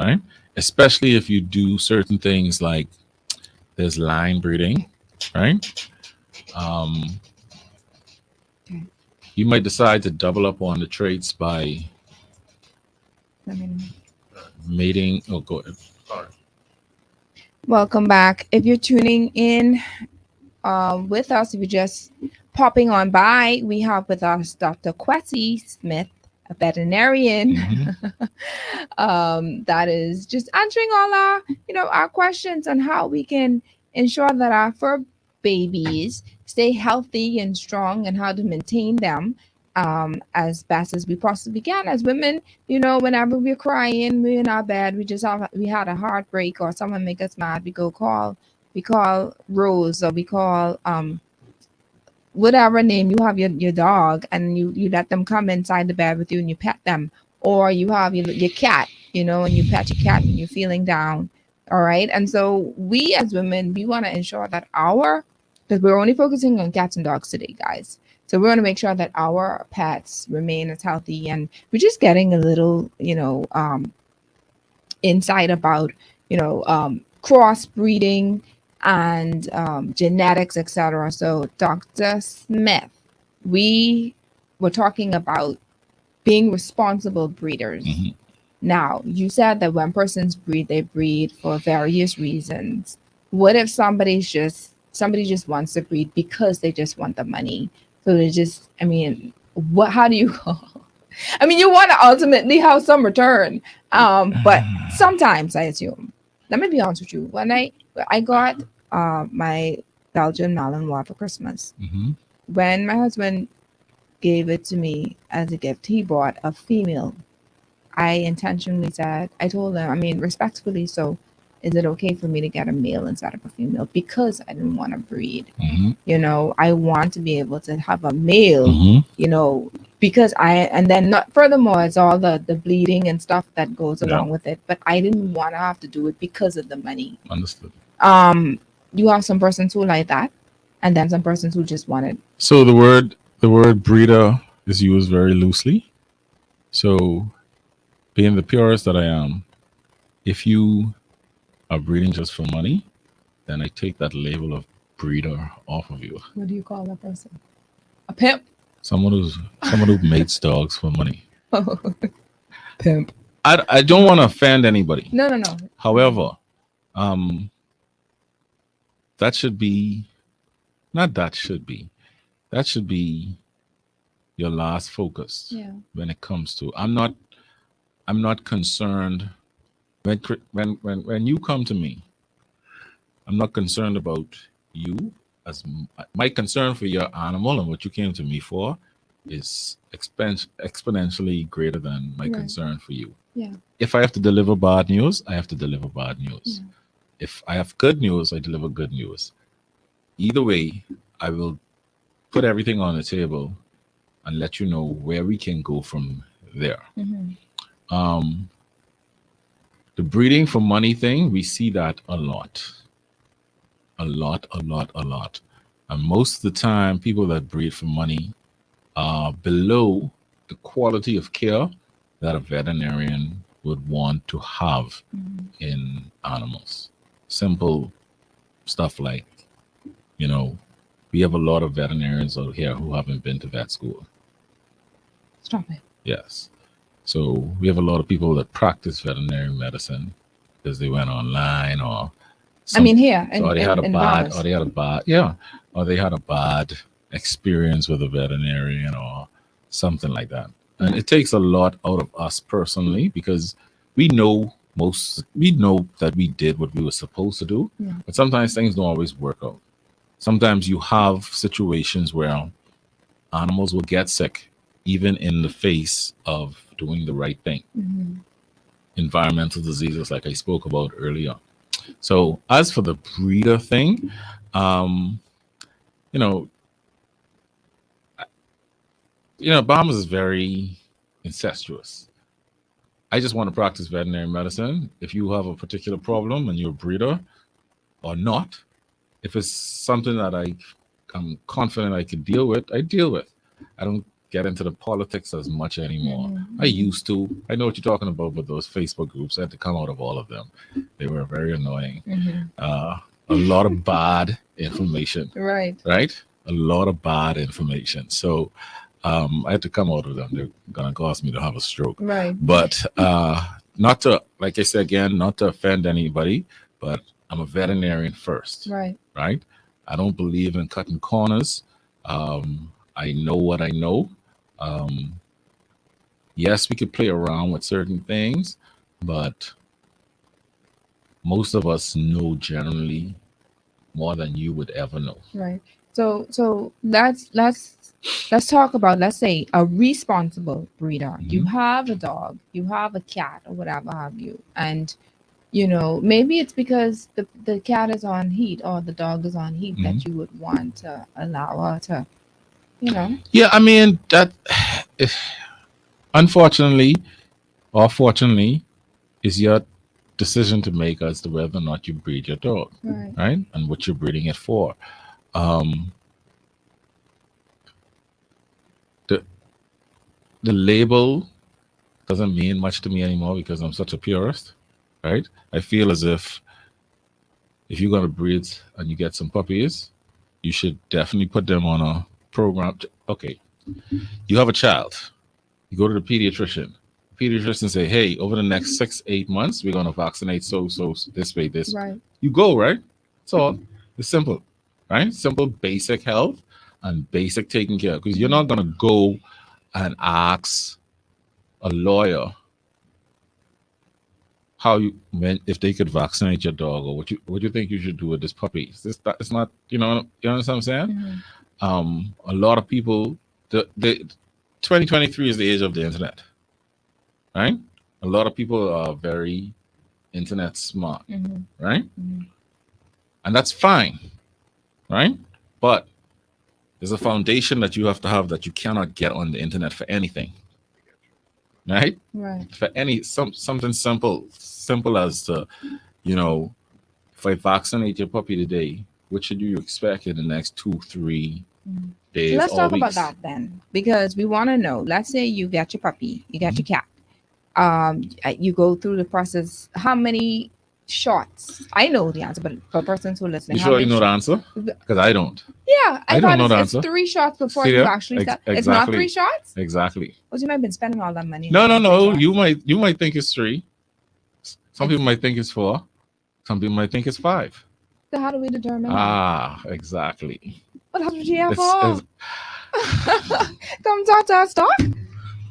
right? Especially if you do certain things like there's line breeding, right? Um, Okay. you might decide to double up on the traits by Let me know. mating. Oh, go ahead. Or Welcome back. If you're tuning in with us, if you're just popping on by, we have with us Dr. Kwesi Smith, a veterinarian, that is just answering all our, our questions on how we can ensure that our fur babies stay healthy and strong and how to maintain them as best as we possibly can. As women, whenever we're crying, we're in our bed, we had a heartbreak or someone make us mad, we call Rose, or we call whatever name you have your dog, and you let them come inside the bed with you and you pet them, or you have your cat, and you pet your cat when you're feeling down. All right. And so we as women, we want to ensure that because we're only focusing on cats and dogs today, guys. So we want to make sure that our pets remain as healthy, and we're just getting a little insight about crossbreeding and genetics, etc. So, Dr. Smith, we were talking about being responsible breeders. Now, you said that when persons breed, they breed for various reasons. What if somebody just wants to breed because they just want the money? So they just, how do you you want to ultimately have some return. But sometimes I assume, let me be honest with you, when I got my Belgian Malinois for Christmas, when my husband gave it to me as a gift, he bought a female. I intentionally said, I told him, respectfully, so is it okay for me to get a male instead of a female? Because I didn't want to breed. I want to be able to have a male, because and then not furthermore, it's all the bleeding and stuff that goes along with it. But I didn't want to have to do it because of the money. Understood. You have some persons who like that, and then some persons who just want it. So the word breeder is used very loosely. So, being the purist that I am, if you are breeding just for money, then I take that label of breeder off of you. What do you call that person? A pimp? Someone who mates dogs for money. Pimp. I don't want to offend anybody. No. However, that should be your last focus. Yeah. When it comes to, I'm not concerned when you come to me. I'm not concerned about you. My concern for your animal and what you came to me for is exponentially greater than my concern for you. Yeah. If I have to deliver bad news, I have to deliver bad news. Yeah. If I have good news, I deliver good news. Either way, I will put everything on the table and let you know where we can go from there. The breeding for money thing, we see that a lot. And most of the time, people that breed for money are below the quality of care that a veterinarian would want to have in animals. Simple stuff like, we have a lot of veterinarians out here who haven't been to vet school. Stop it. Yes. So we have a lot of people that practice veterinary medicine because they went online or here or they had a bad experience with a veterinarian or something like that. And it takes a lot out of us personally because we know that we did what we were supposed to do, but sometimes things don't always work out. Sometimes you have situations where animals will get sick even in the face of doing the right thing. Environmental diseases, like I spoke about earlier. So as for the breeder thing, Bahamas is very incestuous. I just want to practice veterinary medicine. If you have a particular problem and you're a breeder or not, if it's something that I'm confident I can deal with, I deal with. I don't get into the politics as much anymore. I used to. I know what you're talking about with those Facebook groups. I had to come out of all of them. They were very annoying. A lot of bad information. Right. Right? A lot of bad information. So I had to come out of them. They're going to cause me to have a stroke. Right. But not to, like I said again, not to offend anybody, but I'm a veterinarian first. Right. Right? I don't believe in cutting corners. I know what I know. Yes, we could play around with certain things, but most of us know generally more than you would ever know. Right. So let's talk about, let's say, a responsible breeder. You have a dog, you have a cat, or whatever have you, and maybe it's because the cat is on heat or the dog is on heat that you would want to allow her to, Yeah, I mean that. Unfortunately, or fortunately, is your decision to make as to whether or not you breed your dog, right? And what you're breeding it for. The label doesn't mean much to me anymore because I'm such a purist, right? I feel as if you're going to breed and you get some puppies, you should definitely put them on a program. Okay, you have a child, you go to the pediatrician. Pediatrician say, hey, over the next 6-8 months, we're going to vaccinate so this way, this. Right. You go, right? It's all. It's simple, right? Simple, basic health and basic taking care. Because you're not going to go and ask a lawyer if they could vaccinate your dog, or what you think you should do with this puppy. It's not, you understand what I'm saying? A lot of people, the 2023 is the age of the internet, right? A lot of people are very internet smart, right? And that's fine, right? But there's a foundation that you have to have that you cannot get on the internet for anything, right? Right. For something simple as to, if I vaccinate your puppy today, what should you expect in the next 2-3 days? So let's or talk weeks? about that then, because we want to know. Let's say you get your puppy, you get your cat. You go through the process. How many shots? I know the answer, but for persons who are listening, You sure you know the answer? Because I don't. Yeah, I don't know the answer. It's 3 shots before See you there? actually start. Exactly. It's not 3 shots. Exactly. Well, you might have been spending all that money. No. You might think it's 3. Some people might think it's 4. Some people might think it's 5. So how do we determine that? Exactly. What happened to GFR? Come talk to us, Doc.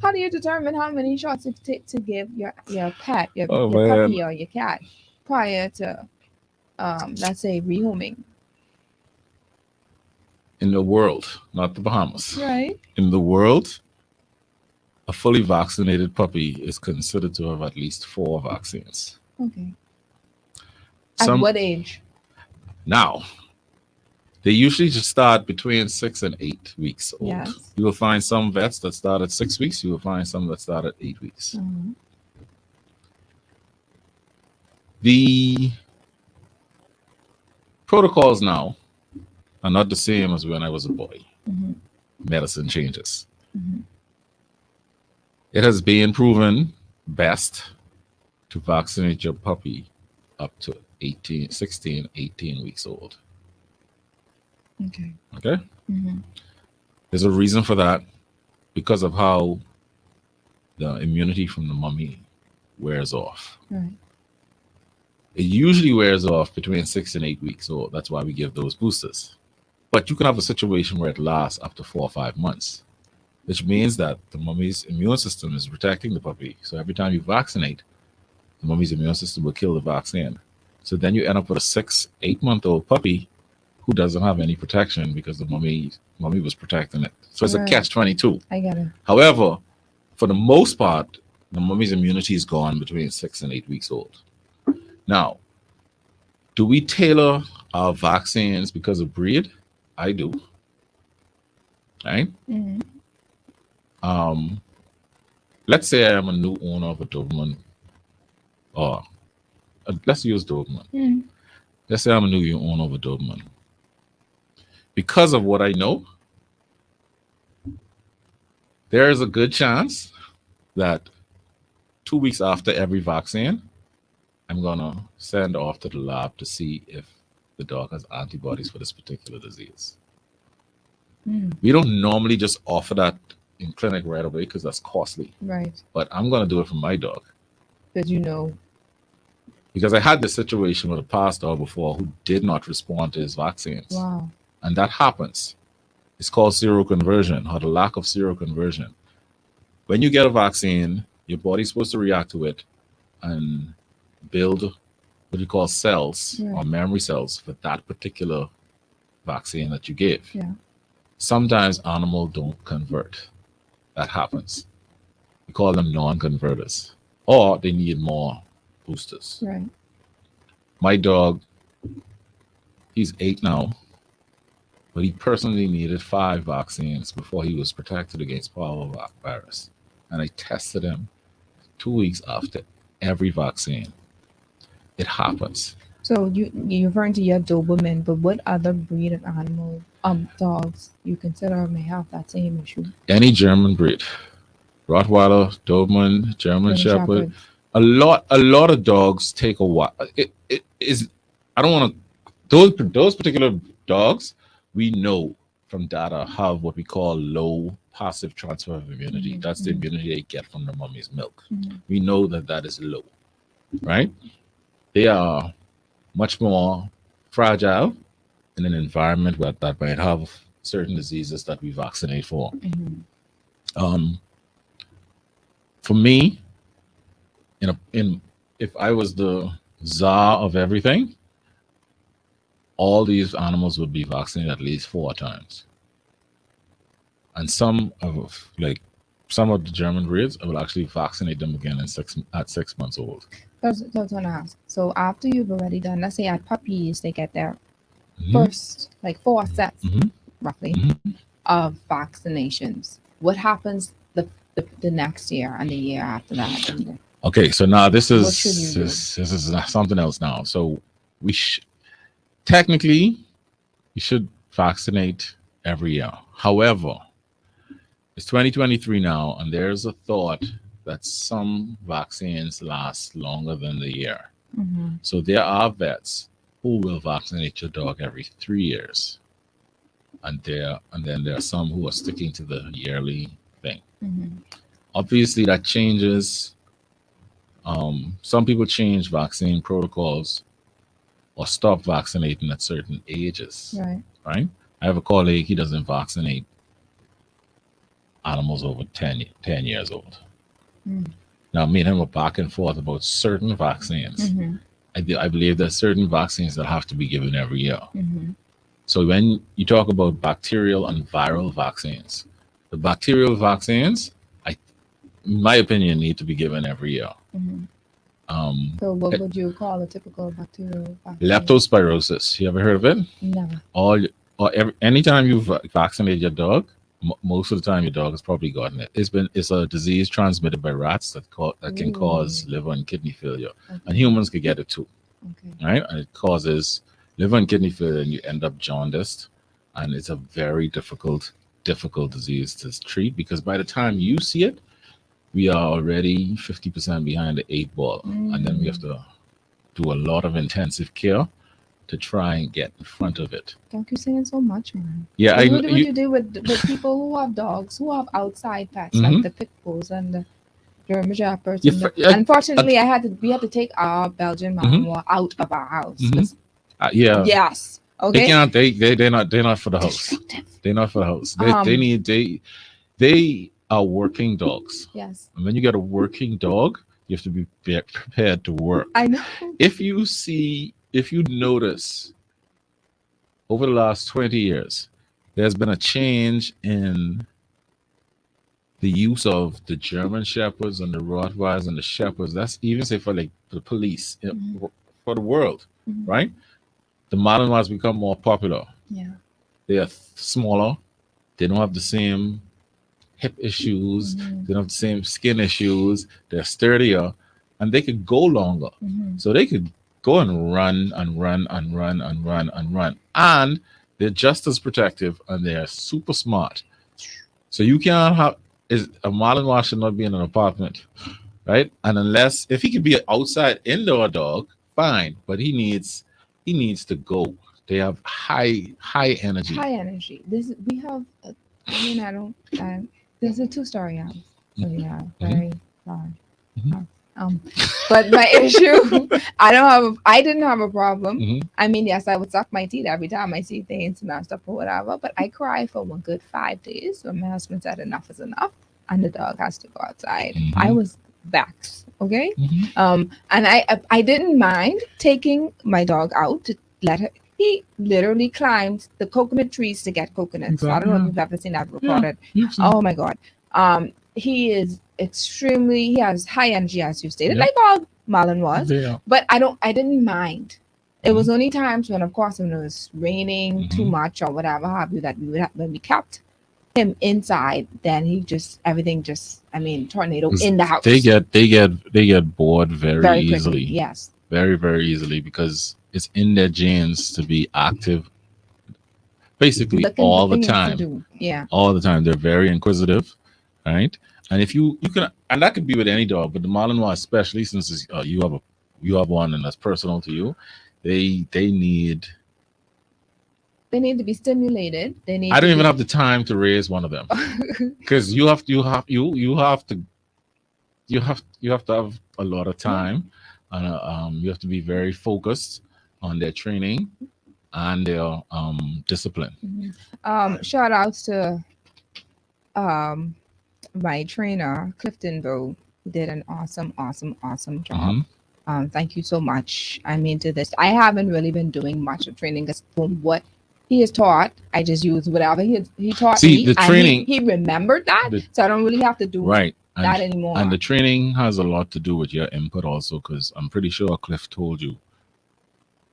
How do you determine how many shots it takes to give your pet, your puppy or your cat prior to, let's say, rehoming? In the world, not the Bahamas. Right. In the world, a fully vaccinated puppy is considered to have at least 4 vaccines. Okay. At what age? Now, they usually just start between 6 and 8 weeks old. Yes. You will find some vets that start at 6 weeks. You will find some that start at 8 weeks. The protocols now are not the same as when I was a boy. Medicine changes. It has been proven best to vaccinate your puppy up to 16, 18 weeks old. Okay? There's a reason for that, because of how the immunity from the mummy wears off. Right. It usually wears off between 6 and 8 weeks old. That's why we give those boosters. But you can have a situation where it lasts up to 4 or 5 months, which means that the mummy's immune system is protecting the puppy. So every time you vaccinate, the mummy's immune system will kill the vaccine. So then you end up with a 6-8-month-old puppy who doesn't have any protection because the mummy was protecting it. So it's a catch-22. I get it. However, for the most part, the mummy's immunity is gone between 6 and 8 weeks old. Now, do we tailor our vaccines because of breed? I do. Right? Um, let's say I am a new owner of a Doberman, or let's use Doberman. Mm. Let's say I'm a new owner of a Doberman. Because of what I know, there is a good chance that 2 weeks after every vaccine, I'm gonna send off to the lab to see if the dog has antibodies for this particular disease. Mm. We don't normally just offer that in clinic right away because that's costly, Right. but I'm gonna do it for my dog Because you know. because I had this situation with a past dog before who did not respond to his vaccines, Wow. and that happens. It's called seroconversion or the lack of seroconversion. When you get a vaccine, your body's supposed to react to it and build what you call cells Yeah. or memory cells for that particular vaccine that you gave. Yeah. Sometimes animals don't convert. That happens. We call them non-converters, or they need more boosters. Right. My dog, he's 8 now, but he personally needed 5 vaccines before he was protected against parvovirus. And I tested him 2 weeks after every vaccine. It happens. So you're referring to your Doberman, but what other breed of animal dogs you consider may have that same issue? Any German breed, Rottweiler, Doberman, German Shepherd, a lot of dogs take a while. It is. I don't want to. Those particular dogs, we know from data have what we call low passive transfer of immunity. Mhm, That's the mhm. immunity they get from their mommy's milk. Mhm. We know that that is low, right? They are much more fragile in an environment where that might have certain diseases that we vaccinate for. Mhm. Um, for me, in if I was the czar of everything, all these animals would be vaccinated at least 4 times. And some of the German breeds, I will actually vaccinate them again at 6 months old. That's what I was gonna ask. So after you've already done, let's say at puppies, they get their Mhm. first 4 sets Mhm. roughly Mhm. of vaccinations. What happens the next year and the year after that? And Okay, so now this is What should you do? this is something else now. So we technically you should vaccinate every year. However, it's 2023 now, and there's a thought that some vaccines last longer than the year. Mhm. So there are vets who will vaccinate your dog every 3 years, and then there are some who are sticking to the yearly thing. Mhm. Obviously, that changes. Some people change vaccine protocols or stop vaccinating at certain ages. Right. Right? I have a colleague, he doesn't vaccinate animals over 10 years old. Mm. Now, me and him were back and forth about certain vaccines. Mhm. I believe there's certain vaccines that have to be given every year. Mhm. So when you talk about bacterial and viral vaccines, the bacterial vaccines, in my opinion, need to be given every year. Mhm. Um, So what would you call a typical bacterial vaccine? leptospirosis, you ever heard of it? Never. Anytime you vaccinate your dog, most of the time your dog has probably gotten it. It's a disease transmitted by rats that can cause Ooh. liver and kidney failure, Okay. and humans could get it too, Okay. right? And it causes liver and kidney failure, and you end up jaundiced, and it's a very difficult disease to treat because by the time you see it, we are already 50% behind the 8 ball, and then we have to do a lot of intensive care to try and get in front of it. Don't you saying so much, man? Yeah, What would you do with people who have dogs, who have outside pets, like Mhm. the pit bulls and the German shepherds? Yeah, And yeah, unfortunately, we had to take our Belgian Malinois out of our house. Mhm. 'Cause- yeah. Yes. They Okay. can't. They're not for the house. Destructive. They're not for the house. Um, They are working dogs. Yes. And when you get a working dog, you have to be prepared to work. I know. If you notice over the last 20 years, there's been a change in the use of the German shepherds and the Rottweilers and the shepherds. That's even say for the police for the world, Mhm. right? The Malinois become more popular. Yeah. They are smaller. They don't have the same hip issues, Mhm. they don't have the same skin issues, they're sturdier, and they could go longer. Mhm. So they could go and run and run and run and run and run. And they're just as protective and they're super smart. So you can't have is a Malinois should not be in an apartment, right? And unless if he could be an outside indoor dog, fine. But he needs to go. They have high energy. High energy. This we have. I mean, I don't. There's a two-story house. So we have very large Mhm. house. But my issue, I didn't have a problem. Mhm. I mean, yes, I would suck my teeth every time I see things messed up or whatever. But I cried for one good 5 days when my husband said enough is enough, and the dog has to go outside. I Mhm. was vexed. Okay. Mhm. And I didn't mind taking my dog out to let her. He literally climbs the coconut trees to get coconuts. I don't know if you've ever seen that recorded. You've seen- Oh my god. He is extremely. He has high energy, as you stated, Yeah. like all Malinois. Yeah. But I didn't mind. It was only times when, of course, when it was raining too Mhm. much or whatever have you, that we would have, when we kept him inside, then he just everything just. I mean, tornado 'Cause in the house. they get bored very, very quickly. easily. Yes. Very, very easily because it's in their genes to be active basically Looking all for the things to time. do. Yeah. All the time. They're very inquisitive, right? And if you can, and that could be with any dog, but the Malinois especially, since you have one and that's personal to you, they need. They need to be stimulated. They need. I don't to even be, have the time to raise one of them because you have to have a lot of time, and you have to be very focused on their training and their discipline. Shout outs to um my trainer Cliftonville. He did an awesome job. Hmm. Thank you so much. I mean, to this, I haven't really been doing much of training because from what he has taught, I just use whatever he taught See, me, the and training- he remembered that, the- so I don't really have to do Right. that anymore. And the training has a lot to do with your input also, because I'm pretty sure Cliff told you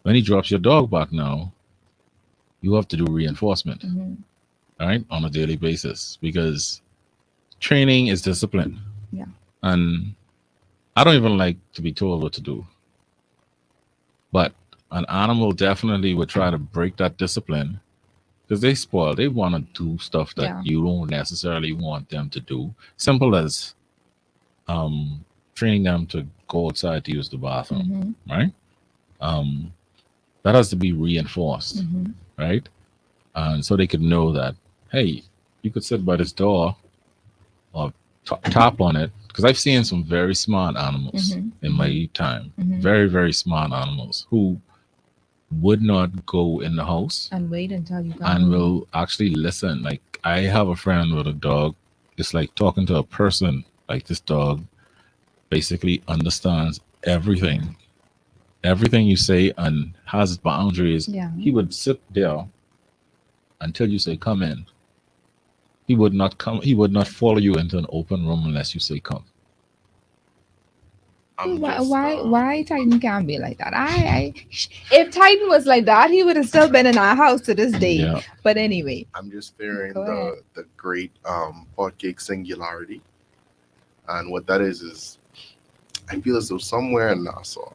when he drops your dog back now, you have to do reinforcement, Mhm. right, on a daily basis because training is discipline. Yeah. And I don't even like to be told what to do. But an animal definitely would try to break that discipline because they spoil. They want to do stuff that Yeah. you don't necessarily want them to do. Simple as training them to go outside to use the bathroom, Mhm. right? That has to be reinforced, Mhm. right? And so they could know that, hey, you could sit by this door or tap on it. Because I've seen some very smart animals Mhm. in my time, Mhm. very, very smart animals who would not go in the house And wait until you come and home. will actually listen. Like I have a friend with a dog. It's like talking to a person. Like this dog basically understands everything you say, and has boundaries. Yeah. He would sit there until you say come in. He would not come. He would not follow you into an open room unless you say come. Why Titan can't be like that? If Titan was like that, he would have still been in our house to this day. Yeah. But anyway, I'm just fearing Go ahead. the great pot cake singularity, and what that is I feel as though somewhere in Nassau,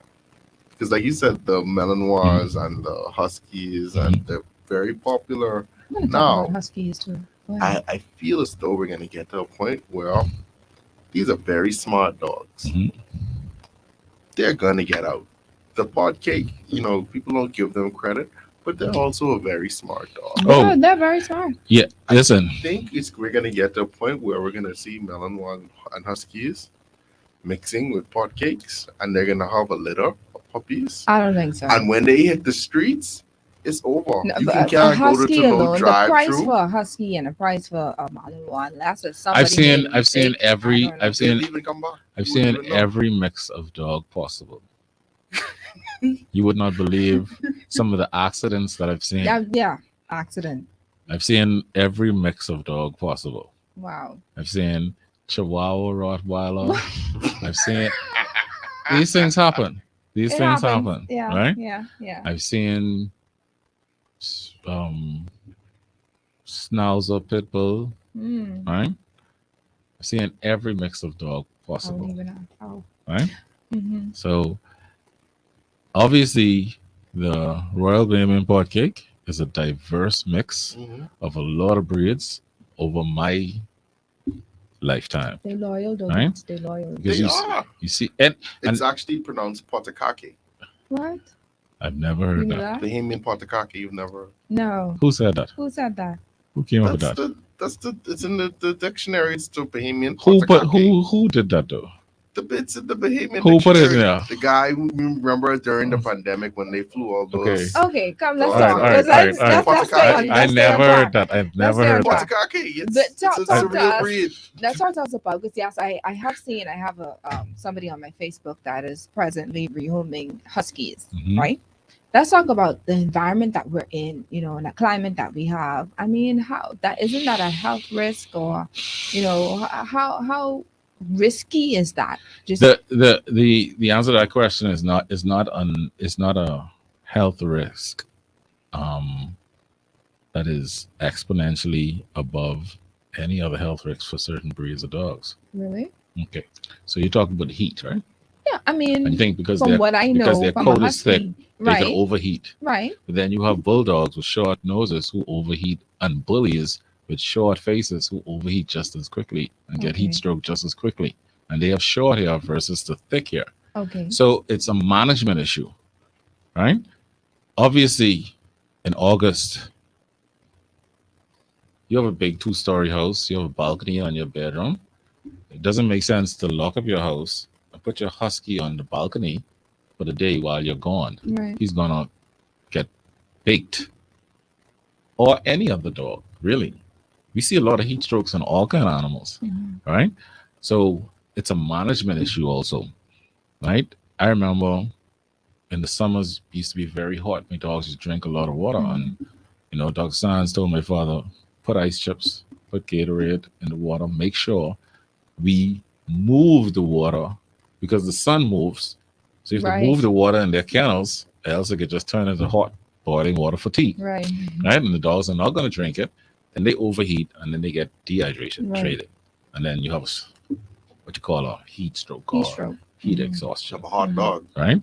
because like you said, the Malinois and the Huskies and they're very popular. I'm gonna talk Now, about Huskies too. Go ahead. I feel as though we're gonna get to a point where these are very smart dogs. Mhm. They're gonna get out. The pot cake, people don't give them credit, but they're also a very smart dog. Oh. They're very smart. Yeah. Listen. I think we're gonna get to a point where we're gonna see Malinois and Huskies mixing with pot cakes, and they're gonna have a litter of puppies. I don't think so. And when they hit the streets, it's over. No, You but can a can't go husky to no alone, the drive price through. for a husky and a price for a Malinois, unless it's somebody I've seen made a mistake, every I don't know. I've seen Even come back. I've You wouldn't seen even know. every mix of dog possible. You would not believe some of the accidents that I've seen. Yeah, accident. I've seen every mix of dog possible. Wow. I've seen Chihuahua, Rottweiler. I've seen these things happen. These It things happens. happen, Yeah, right? yeah. I've seen Schnauzer pit bull, Mm. right? seeing every mix of dog I don't possible, even know. Oh. right? Mm-hmm. So obviously, the Royal Bahamian Pot Cake is a diverse mix Mhm. of a lot of breeds over my lifetime, They loyal though, right? boss. They loyal. Because They are. you see, It's and actually pronounced potakake. What? I've never You heard know that. that? Bahamian potakake. You've never. No. Who said that? Who said that? Who came up with That's that? the. That's the. It's in the dictionary. It's the Bahamian Who put potakake. who did that though? The bits in the Bahamian Who put it in dictionary. there? The guy who remember during the pandemic when they flew all Okay. those. Okay, come. Let's All right, talk. all right, Let's all right, all let's stay on. I Let's stay on never heard track. that. I've Let's never stay on heard track. that. Potakake. But It's talk a to real us. breed. Let's talk to us about, because yes, I have seen. I have a somebody on my Facebook that is presently rehoming huskies. Mhm. Right. Let's talk about the environment that we're in. You know, and the climate that we have. I mean, how that isn't that a health risk, or you know, how risky is that? Just The answer to that question is not a health risk um that is exponentially above any other health risk for certain breeds of dogs. really. Okay, so you're talking about heat, right? Yeah, I And mean, you think because from what I because know their from a coat is thick, husky, they can right, overheat. right, But then you have bulldogs with short noses who overheat, and bullies with short faces who overheat just as quickly and get heat Okay. stroke just as quickly. And they have short hair versus the thick hair. okay, So it's a management issue, right? Obviously, in August, you have a big 2-story house, you have a balcony on your bedroom. It doesn't make sense to lock up your house and put your husky on the balcony for the day while you're gone. right, He's gonna get baked. Or any other dog, really. We see a lot of heat strokes in all kind of animals, mhm, right? So it's a management issue also, right? I remember in the summers it used to be very hot. My dogs used to drink a lot of water, and Dr. Sands told my father, put ice chips, put Gatorade in the water, make sure we move the water because the sun moves. So you have to right, move the water in their kennels, else it could just turn into hot boiling water for tea, right, right? And the dogs are not going to drink it, then they overheat and then they get dehydration, Right. traded, and then you have what you call a heat stroke heat or stroke, heat Mhm. exhaustion, Of a hot Mhm. dog. right?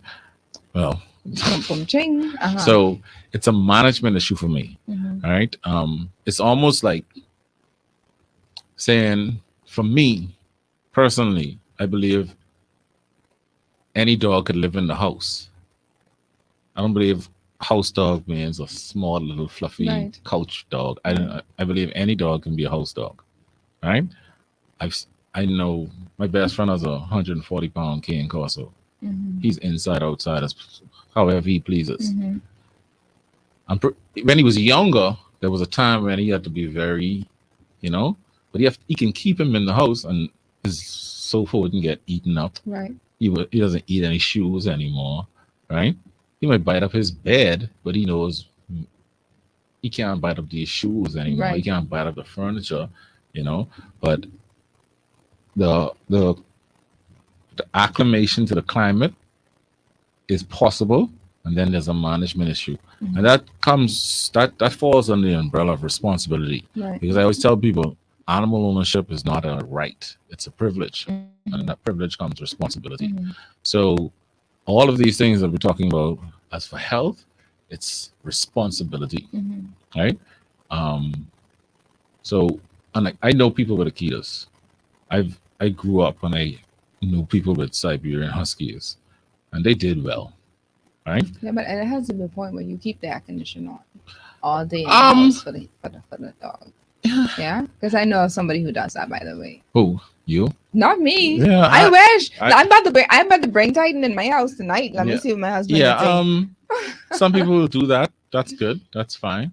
Well, Boom, boom, ching. Uh-huh. so it's a management issue for me, Mhm. all right? It's almost like saying, for me personally, I believe any dog could live in the house. I don't believe house dog means a small little fluffy Right. couch dog. I believe any dog can be a house dog, right? I know my best friend has a 140-pound cane corso. Mhm. He's inside outside as however he pleases. Mhm. When he was younger, there was a time when he had to be very, but he can keep him in the house and his sofa wouldn't get eaten up. Right. He doesn't eat any shoes anymore, right? He might bite up his bed, but he knows he can't bite up these shoes anymore. He Right. can't bite up the furniture, But the acclimation to the climate is possible, and then there's a management issue, Mhm. and that falls under the umbrella of responsibility. Right. Because I always tell people, animal ownership is not a right; it's a privilege, Mhm. and that privilege comes responsibility. Mhm. So all of these things that we're talking about, as for health, it's responsibility, Mhm. right? Um, so, and I know people with Akitas. I grew up and I knew people with Siberian Huskies, and they did well, right? Yeah, but it has to be a point where you keep the air conditioner on all day in the Um, house for the dog. Yeah, because I know somebody who does that. By the way, Who, you? not me. Yeah, I wish. I- I'm about to bring Titan in my house tonight. Let me Yeah. see what my husband. Yeah. will Some people will do that. That's good. That's fine,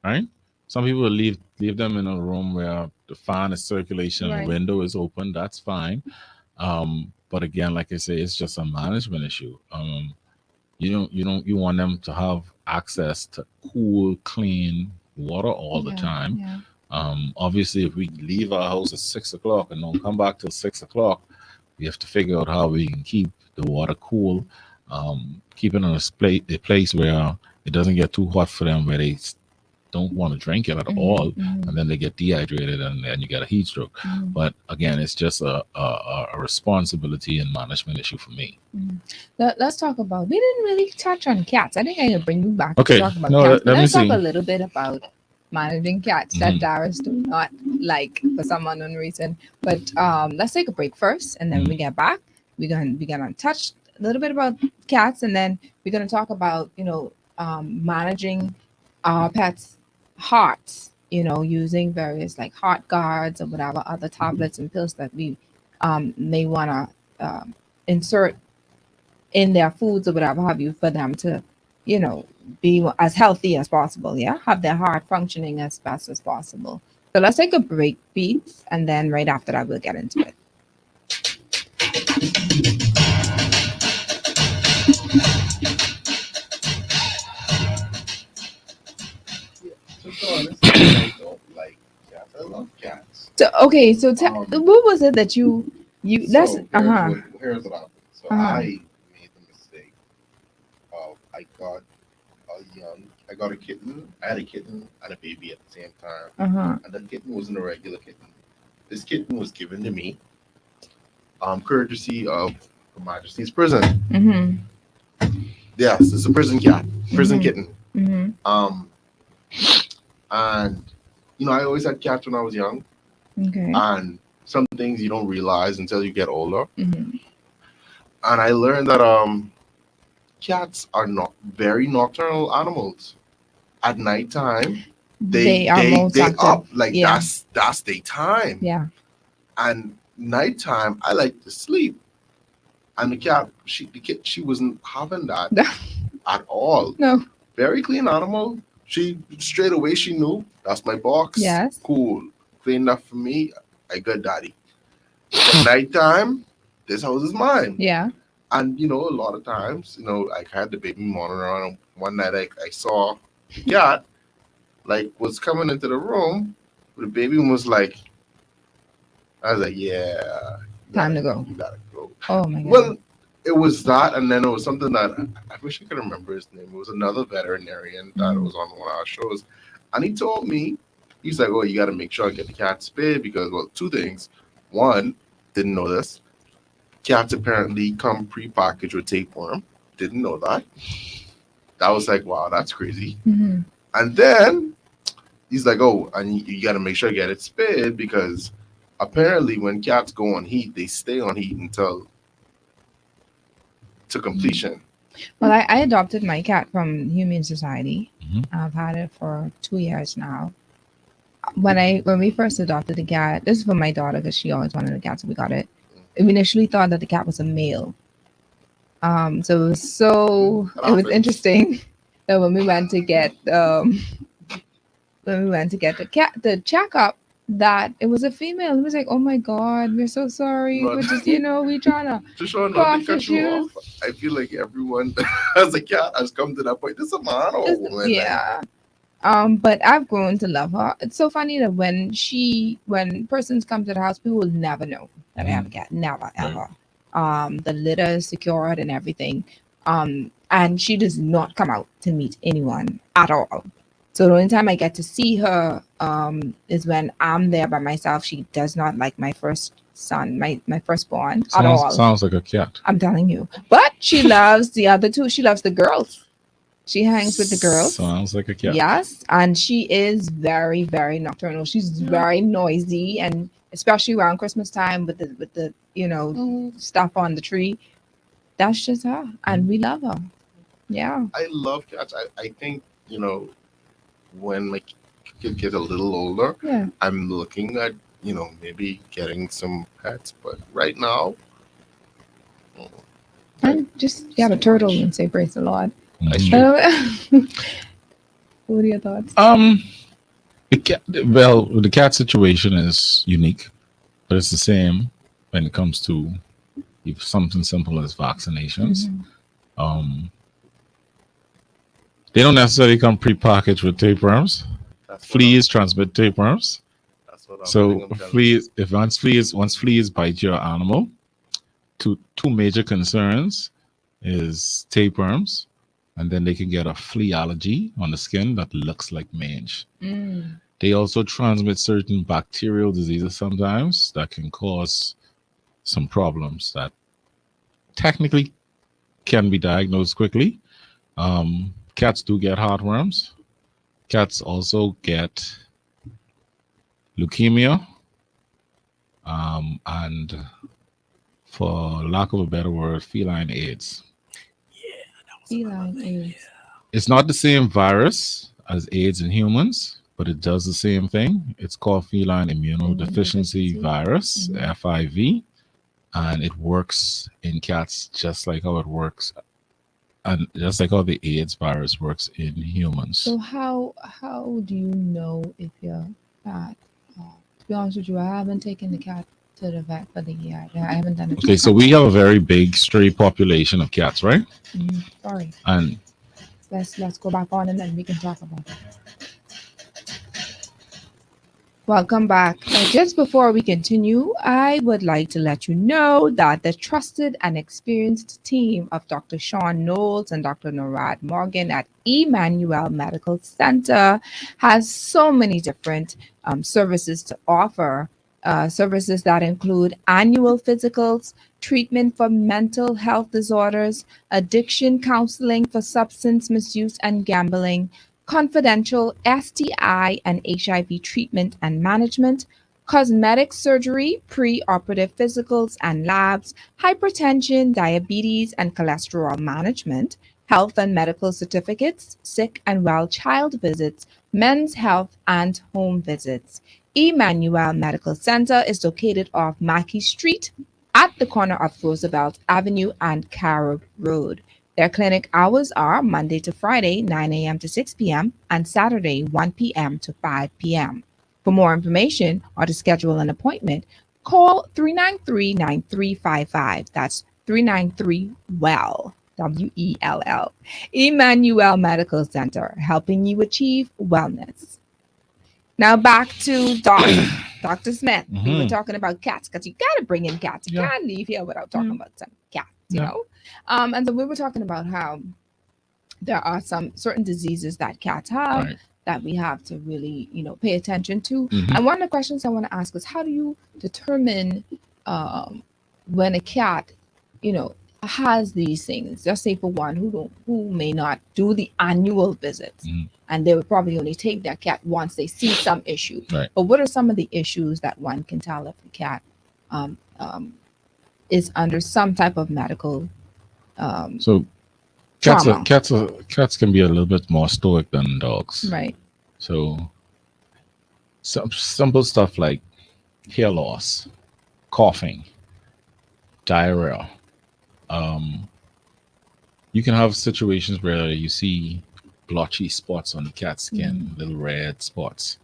right? Some people will leave them in a room where the fan is circulation and Right. the window is open. That's fine. But again, like I say, it's just a management issue. You want them to have access to cool, clean water all the Yeah, time. Yeah. Obviously, if we leave our house at 6 o'clock and don't come back till 6 o'clock, we have to figure out how we can keep the water cool, keep it in a place where it doesn't get too hot for them, where they don't want to drink it at all, and then they get dehydrated, and then you get a heat stroke. But again, it's just a responsibility and management issue for me. Let's talk about. We didn't really touch on cats. I think I can bring you back Okay, to talk about no, cats. let me Let's talk see. a little bit about managing cats that Darius do not like for some unknown reason. But let's take a break first, and then we get back. We're gonna touch a little bit about cats, and then we're gonna talk about managing our pets' hearts. Using various like heart guards or whatever other tablets and pills that we may wanna insert in their foods or whatever have you for them to be as healthy as possible, have their heart functioning as best as possible. So let's take a break, Beats, and then right after that we'll get into it. I don't like cats. I love cats. So okay, so what was it that you let's Here's what happened. So Uh-huh. I made the mistake of I got a kitten. I had a kitten and a baby at the same time. And the kitten wasn't a regular kitten. This kitten was given to me, courtesy of Her Majesty's prison. Yes, it's a prison cat, prison kitten. And I always had cats when I was young, Okay. and some things you don't realize until you get older. And I learned that cats are not very nocturnal animals. At nighttime, They are they most active. up like Yeah. that's their time. Yeah. And nighttime, I like to sleep. And the cat, she wasn't having that at all. No. Very clean animal. She straight away she knew that's my box. Yes. Cool. Clean enough for me. I good daddy. At nighttime, this house is mine. Yeah. And a lot of times, I had the baby monitor on, and one night I saw the cat was coming into the room. The baby was like, I was like, yeah. Time to go. You gotta go. Oh my god. Well, it was that, and then it was something that I wish I could remember his name. It was another veterinarian that was on one of our shows, and he told me, he's like, "Oh, you got to make sure I get the cat spayed because, well, two things. One, didn't know this. Cats apparently come pre-packaged with tapeworm. Didn't know that. That was like, wow, that's crazy. And then he's like, oh, and you got to make sure you get it spayed because apparently when cats go on heat, they stay on heat until to completion. Well, I adopted my cat from Humane Society. I've had it for 2 years now. When we first adopted the cat, this is for my daughter because she always wanted a cat, so we got it. We initially thought that the cat was a male. So it was interesting that when we went to get the the checkup, that it was a female. It was like, oh my god, we're so sorry. But- We're just we trying to Just showing Cross not to cut you issues. off. I feel like everyone as a cat has come to that point. This is a man or a woman. yeah. But I've grown to love her. It's so funny that when persons come to the house, people will never know that I have a cat. Never, ever. The litter is secured and everything. And she does not come out to meet anyone at all. So the only time I get to see her is when I'm there by myself. She does not like my first son, my firstborn at all. Sounds like a cat. I'm telling you. But she loves the other two. She loves the girls. She hangs with the girls. Sounds like a cat. Yes, and she is very, very nocturnal. She's very noisy, and especially around Christmas time with the stuff on the tree. That's just her, and we love her. Yeah. I love cats. I think, when my kid gets a little older, Yeah. I'm looking at, maybe getting some pets. But right now, And just get a turtle and say praise the Lord. That's Mhm. What are your thoughts? The cat situation is unique, but it's the same when it comes to something simple as vaccinations. They don't necessarily come pre-packaged with tapeworms. that's what Fleas transmit tapeworms. That's what I'm So telling them. fleas, once fleas bite your animal, two major concerns is tapeworms and then they can get a flea allergy on the skin that looks like mange. Mm. They also transmit certain bacterial diseases sometimes that can cause some problems that technically can be diagnosed quickly. Cats do get heartworms. Cats also get leukemia, and for lack of a better word, feline AIDS. Feline AIDS. It's not the same virus as AIDS in humans, but it does the same thing. It's called feline immunodeficiency virus, FIV, and it works in cats just like how it works, and just like how the AIDS virus works in humans. So how do you know if your cat? To be honest with you, I haven't taken the cat to the vet for the year. I haven't done it. Okay, so we have a very big stray population of cats, right? Sorry. And Let's go back on and then we can talk about it. Welcome back. Just before we continue, I would like to let you know that the trusted and experienced team of Dr. Sean Knowles and Dr. Norad Morgan at Emmanuel Medical Center has so many different services to offer. Services that include annual physicals, treatment for mental health disorders, addiction counseling for substance misuse and gambling, confidential STI and HIV treatment and management, cosmetic surgery, pre-operative physicals and labs, hypertension, diabetes and cholesterol management, health and medical certificates, sick and well child visits, men's health and home visits. Emmanuel Medical Center is located off Mackey Street at the corner of Roosevelt Avenue and Carib Road. Their clinic hours are Monday to Friday, 9 a.m. to 6 p.m., and Saturday, 1 p.m. to 5 p.m. For more information or to schedule an appointment, call 393-9355. That's 393-WELL, W-E-L-L. Emmanuel Medical Center, helping you achieve wellness. Now back to Dr. Smith. We were talking about cats because you got to bring in cats. You can't leave here without talking about some cats, you know? And so we were talking about how there are some certain diseases that cats have that we have to really, pay attention to. And one of the questions I want to ask is, how do you determine when a cat, has these things? Just say for one who may not do the annual visits, and they would probably only take their cat once they see some issue. Right. But what are some of the issues that one can tell if the cat is under some type of medical so cats trauma? Cats can be a little bit more stoic than dogs. Right. So some simple stuff like hair loss, coughing, diarrhea. You can have situations where you see blotchy spots on the cat's skin, little red spots.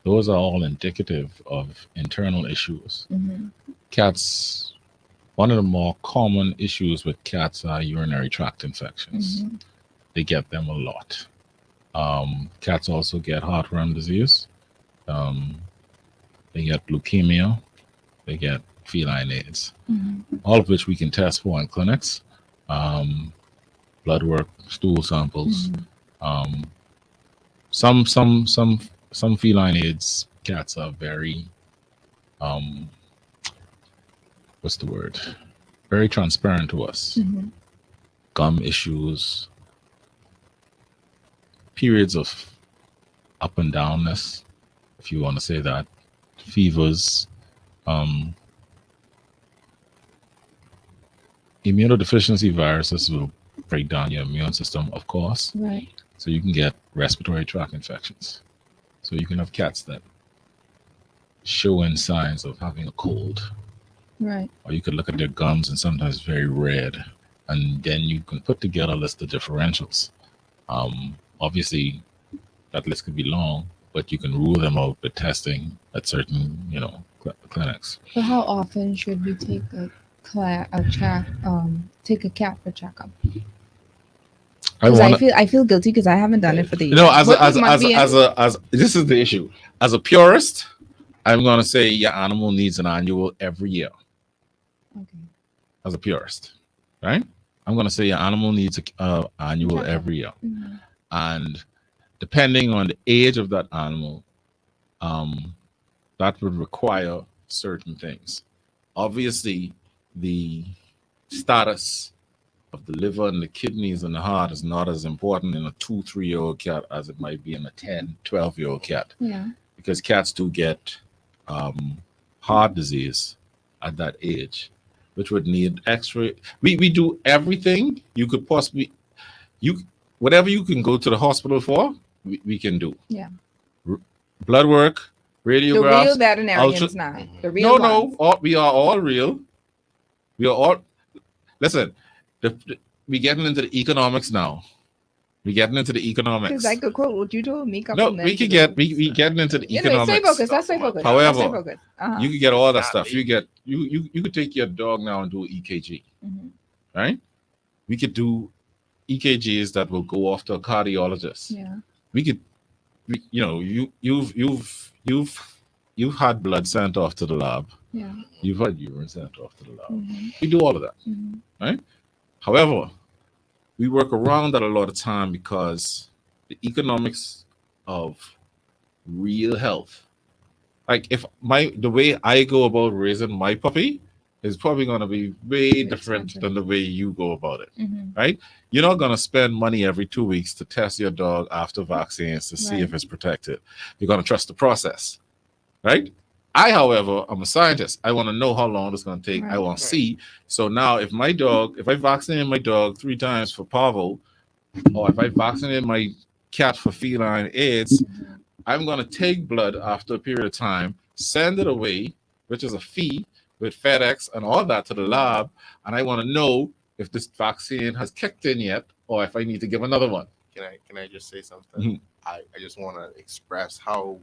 Those are all indicative of internal issues. Cats, one of the more common issues with cats are urinary tract infections. They get them a lot. Cats also get heartworm disease. They get leukemia. They get feline AIDS, all of which we can test for in clinics. Blood work, stool samples. Some feline AIDS cats are very what's the word? Very transparent to us. Gum issues, periods of up and downness, if you want to say that, fevers, immunodeficiency viruses will break down your immune system, of course. Right. So you can get respiratory tract infections. So you can have cats that show signs of having a cold. Right. Or you could look at their gums and sometimes very red. And then you can put together a list of differentials. Obviously, that list could be long, but you can rule them out with testing at certain, clinics. So how often should we take take a cat for checkup? I feel guilty because I haven't done it for the year. As this is the issue. As a purist, I'm gonna say your animal needs an annual every year. Okay. As a purist, right? I'm going to say your animal needs a annual Checkup. every year. Mhm. And depending on the age of that animal, um, that would require certain things. Obviously, the status of the liver and the kidneys and the heart is not as important in a 2, 3 year old cat as it might be in a 10, 12 year old cat, Yeah. because cats do get heart disease at that age, which would need x-ray. We do everything you could possibly, you whatever you can go to the hospital for, we can do. Yeah. R- Blood work, The real radiographs, ultra. veterinarians now. The real No, ones. no, we are all real. We are all. Listen, we getting into the economics now. We getting into the Because economics. I could quote what you told me a couple No, minutes we could ago. get we getting into the Anyway, stay economics. focused. Let's stay focused. However, Let's stay focused. Uh-huh. You could get all that Cat stuff. You lady. get you could take your dog now and do EKG, Mhm. right? We could do EKGs that will go off to a cardiologist. Yeah. We could, you know, you've had blood sent off to the lab. Yeah. You've had urine sent off to the lab. Mhm. We do all of that. Mhm. Right? However, we work around that a lot of time because the economics of real health, like if the way I go about raising my puppy is probably going to be way different expensive. than the way you go about it. Mhm. Right? You're not going to spend money every 2 weeks to test your dog after vaccines to see Right. if it's protected. You're going to trust the process. Right? I, however, I'm a scientist. I want to know how long it's going to take. I Right. want to see. So now, if I vaccinate my dog 3 times for parvo, or if I vaccinate my cat for feline AIDS, I'm going to take blood after a period of time, send it away, which is a fee with FedEx and all that to the lab, and I want to know if this vaccine has kicked in yet, or if I need to give another one. Can I just say something? Mhm. I just want to express how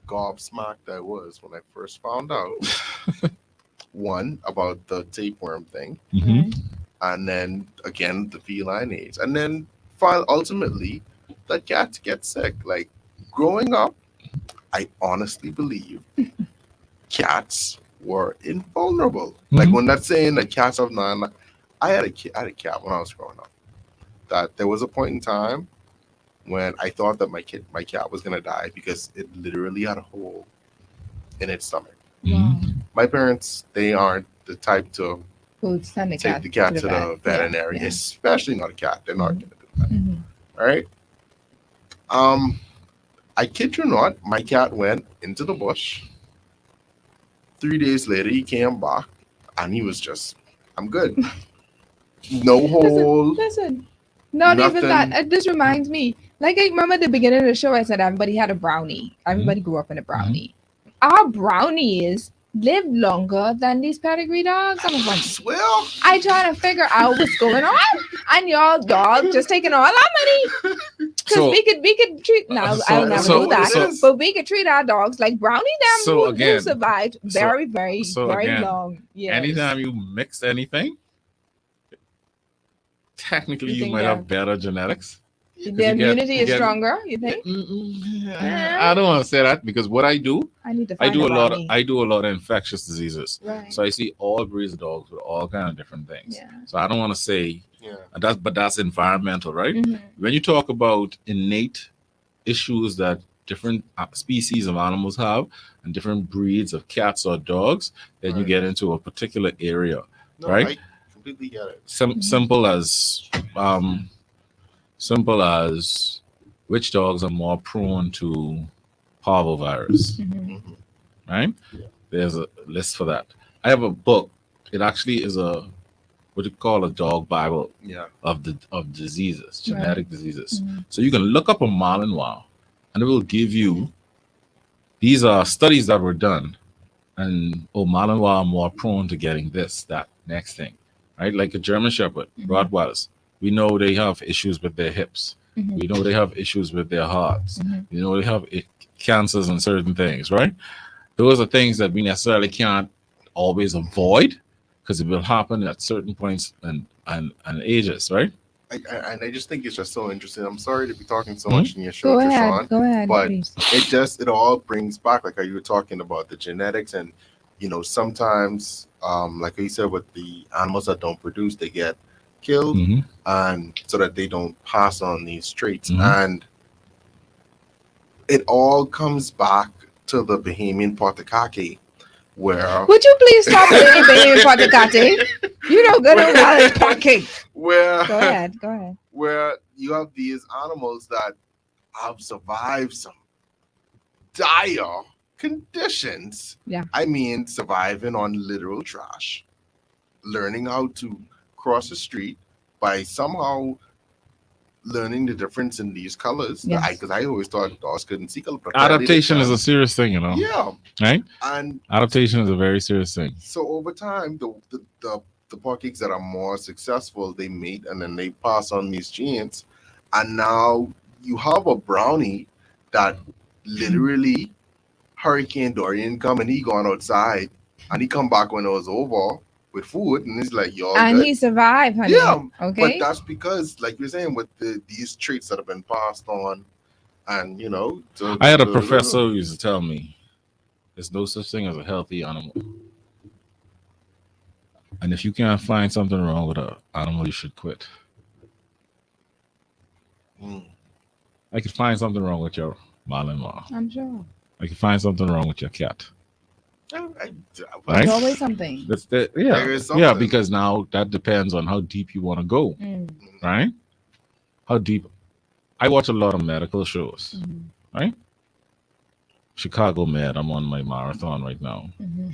gobsmacked I was when I first found out one about the tapeworm thing, Right. and then again the feline AIDS, and then ultimately that cats get sick. Like growing up, I honestly believe cats were invulnerable. Like Mhm. when that's saying that cats have none, I had a cat when I was growing up. That there was a point in time when I thought that my cat was gonna die because it literally had a hole in its stomach. Wow. My parents, they aren't the type to Who'd send the take cat the cat to vet? the veterinarian, Yeah. especially not a cat. They're not gonna do that. Mhm. All right. I kid you not, my cat went into the bush. 3 days later, he came back, and he was just, I'm good. No hole. Listen, not even that. Nothing. This reminds me. Like I remember at the beginning of the show, I said everybody had a brownie. Everybody grew up in a brownie. Our brownies live longer than these pedigree dogs. I'm like, Well, I trying to figure out what's going on, and y'all dog just taking all our money. Because So- we could treat now. I'll never so- do that, so- but we could treat our dogs like brownie. Them So who again- survived very, very, so very again, long. Yeah. Anytime you mix anything, technically You you think might that- have better genetics. The you get- immunity you is get- stronger. You think? I don't want to say that because what I do, I need to I find do a a lot. brownie. I do a lot of infectious diseases. Right. So I see all breeds of dogs with all kind of different things. Yeah. So I don't want to say yeah. but that's environmental, right? Mhm. When you talk about innate issues that different species of animals have and different breeds of cats or dogs, then you Right. get into a particular area. No, Right? I completely get it. Simple as which dogs are more prone to parvovirus, Mhm. Mhm. right? Yeah. There's a list for that. I have a book. It actually is what you call a dog Bible Yeah. of diseases, genetic diseases. Mhm. So you can look up a Malinois and it will give you, these are studies that were done, and Malinois are more prone to getting this, that, next thing, right? Like a German Shepherd, Mhm. Rottweilers. We know they have issues with their hips. Mhm. We know they have issues with their hearts. Mhm. We know they have cancers and certain things, right? Those are things that we necessarily can't always avoid because it will happen at certain points and ages, right? I just think it's just so interesting. I'm sorry to be talking so Mhm. much in your show, Go ahead. Trishawn. Go ahead, but please. It all brings back, like how you were talking about the genetics, and sometimes like you said, with the animals that don't produce, they get killed, Mhm. and so that they don't pass on these traits. Mhm. And it all comes back to the Bahamian Potakake, where Would you please stop with the baby potakati? You don't go to well pocket. where Go ahead. Go ahead. where you have these animals that have survived some dire conditions. Yeah. I mean, surviving on literal trash, learning how to cross the street by somehow learning the difference in these colors. Yes. Because I always thought dogs couldn't see color. But Adaptation is a can. serious thing, you know. Yeah, Right? and Adaptation is a very serious thing. so over time, the porkies that are more successful, they mate and then they pass on these genes, and now you have a brownie that literally Hurricane Dorian come and he gone outside and he come back when it was over with food and he's like, y'all And good? he survived, honey. Yeah, but Okay. that's because, like you're saying, with these traits that have been passed on, and you know, I had a professor who used to tell me there's no such thing as a healthy animal. And if you can't find something wrong with an animal, you should quit. Mm. I could find something wrong with your mother-in-law. I'm sure. I could find something wrong with your cat. Right? There's always something. There There is yeah, something. because now that depends on how deep you want to go, Mm, right? How deep? I watch a lot of medical shows, mhm, right? Chicago Med. I'm on my marathon right now. mhm.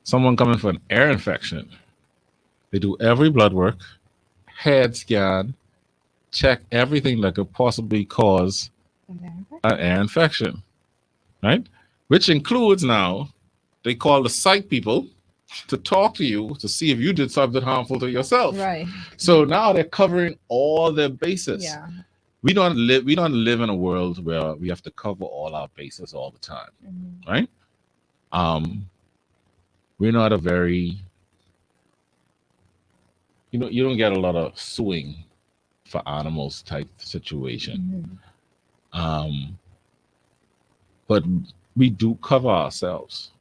Someone coming for an ear infection. They do every blood work, head scan, check everything that could possibly cause Okay. an ear infection, right? Which includes now they call the psych people to talk to you to see if you did something harmful to yourself. Right. So now they're covering all their bases. Yeah. We don't live in a world where we have to cover all our bases all the time, Mhm. right? We're not a very you don't get a lot of suing for animals type situation. Mhm. But we do cover ourselves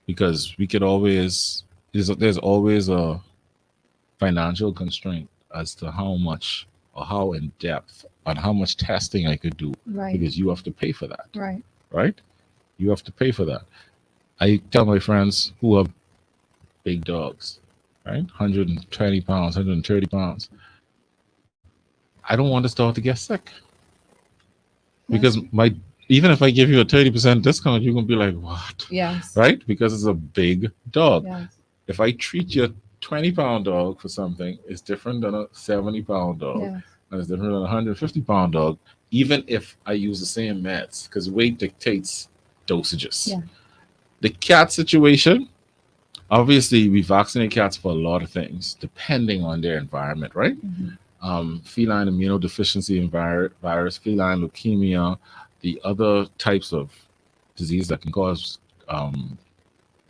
because we could always there's always a financial constraint as to how much or how in depth and how much testing I could do Right. because you have to pay for that, Right. right? You have to pay for that. I tell my friends who have big dogs, right? 120 pounds, 130 pounds. I don't want this dog to get sick because even if I give you a 30% discount, you're gonna be like, what? Yes. Right? Because it's a big dog. Yes. If I treat your 20-pound dog for something, it's different than a 70-pound dog, Yes. and it's different than a 150-pound dog, even if I use the same meds, because weight dictates dosages. Yeah. The cat situation, obviously, we vaccinate cats for a lot of things, depending on their environment, right? Mhm. Feline immunodeficiency virus, feline leukemia, the other types of disease that can cause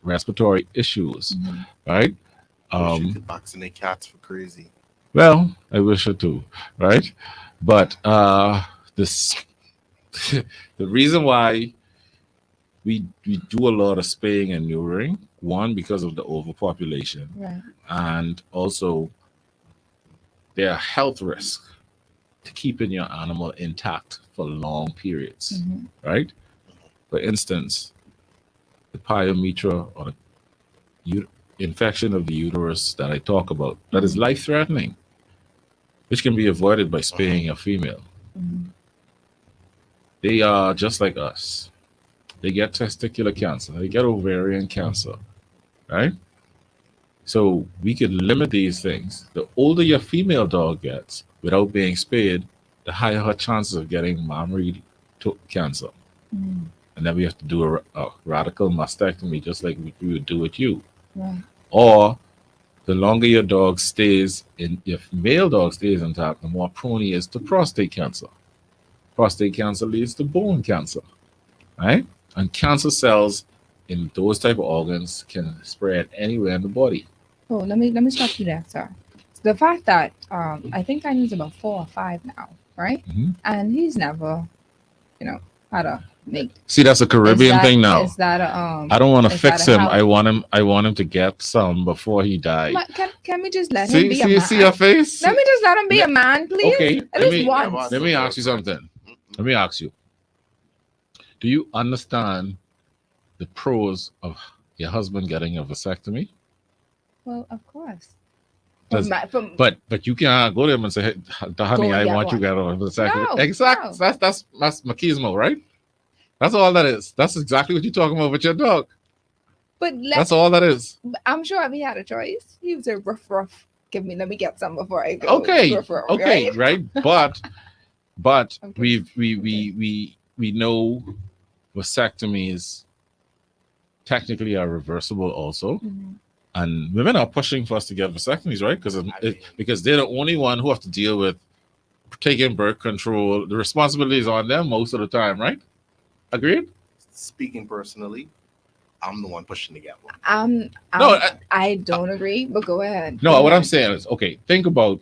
respiratory issues, Mhm. right? Wish you could vaccinate cats for crazy. Well, I wish I too, right? But this the reason why we do a lot of spaying and neutering, one, because of the overpopulation, Right. and also there are health risks to keeping your animal intact for long periods, Mhm. right? For instance, the pyometra or the infection of the uterus that I talk about, that is life-threatening, which can be avoided by spaying a female. Mhm. They are just like us. They get testicular cancer, they get ovarian cancer, right? So we could limit these things. The older your female dog gets without being spayed, the higher her chances of getting mammary cancer. Mhm. And then we have to do a radical mastectomy, just like we would do with you. Right. Or the longer your dog stays in, if male dog stays intact, the more prone he is to prostate cancer. Prostate cancer leads to bone cancer, right? And cancer cells in those type of organs can spread anywhere in the body. Oh, let me stop you there, sir. The fact that I think Tiny's about 4 or 5 now, right? Mhm. And he's never, had a make. See, that's a Caribbean thing now. Is that a I don't want to is fix that a him. health- I want him to get some before he dies. Can we just let him be a man? See your face. Let me just let him be a man, please. Okay, At least once. let me ask you something. Let me ask you. Do you understand the pros of your husband getting a vasectomy? Well, of course. Does- But you can't go to him and say, hey, honey, I want you to get a vasectomy. No, Exactly. no. That's machismo, right? That's all that is. That's exactly what you're talking about with your dog. But That's all that is. I'm sure if he had a choice, he would say, rough. Let me get some before I go. Okay. Ruff, Okay, right? But Okay. we know vasectomies technically are reversible also. Mhm. And women are pushing for us to get vasectomies, right? Because they're the only one who have to deal with taking birth control. The responsibility is on them most of the time, right? Agreed? Speaking personally, I'm the one pushing to get one. No, I don't agree, but go ahead. No, Go what I'm ahead. saying is, okay, think about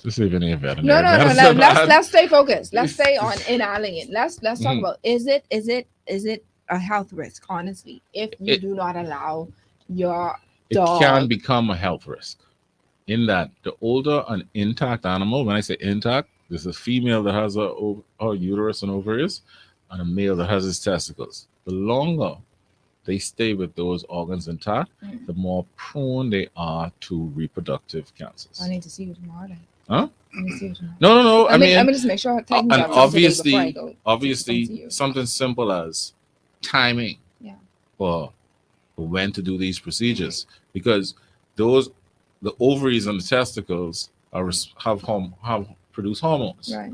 this even a veterinary. No. Let's stay focused. Let's stay on inhaling. Let's talk Mhm. about is it a health risk, honestly, if you It- do not allow your It dog. can become a health risk in that the older an intact animal, when I say intact, there's a female that has her uterus and ovaries, and a male that has his testicles. The longer they stay with those organs intact, Mm. the more prone they are to reproductive cancers. I need to see you tomorrow then. Huh? Let me see you tomorrow. No. Let me just make sure I take and before I obviously, go. obviously, see you. something simple as timing. Yeah. For when to do these procedures, because the ovaries and the testicles have produce hormones. Right.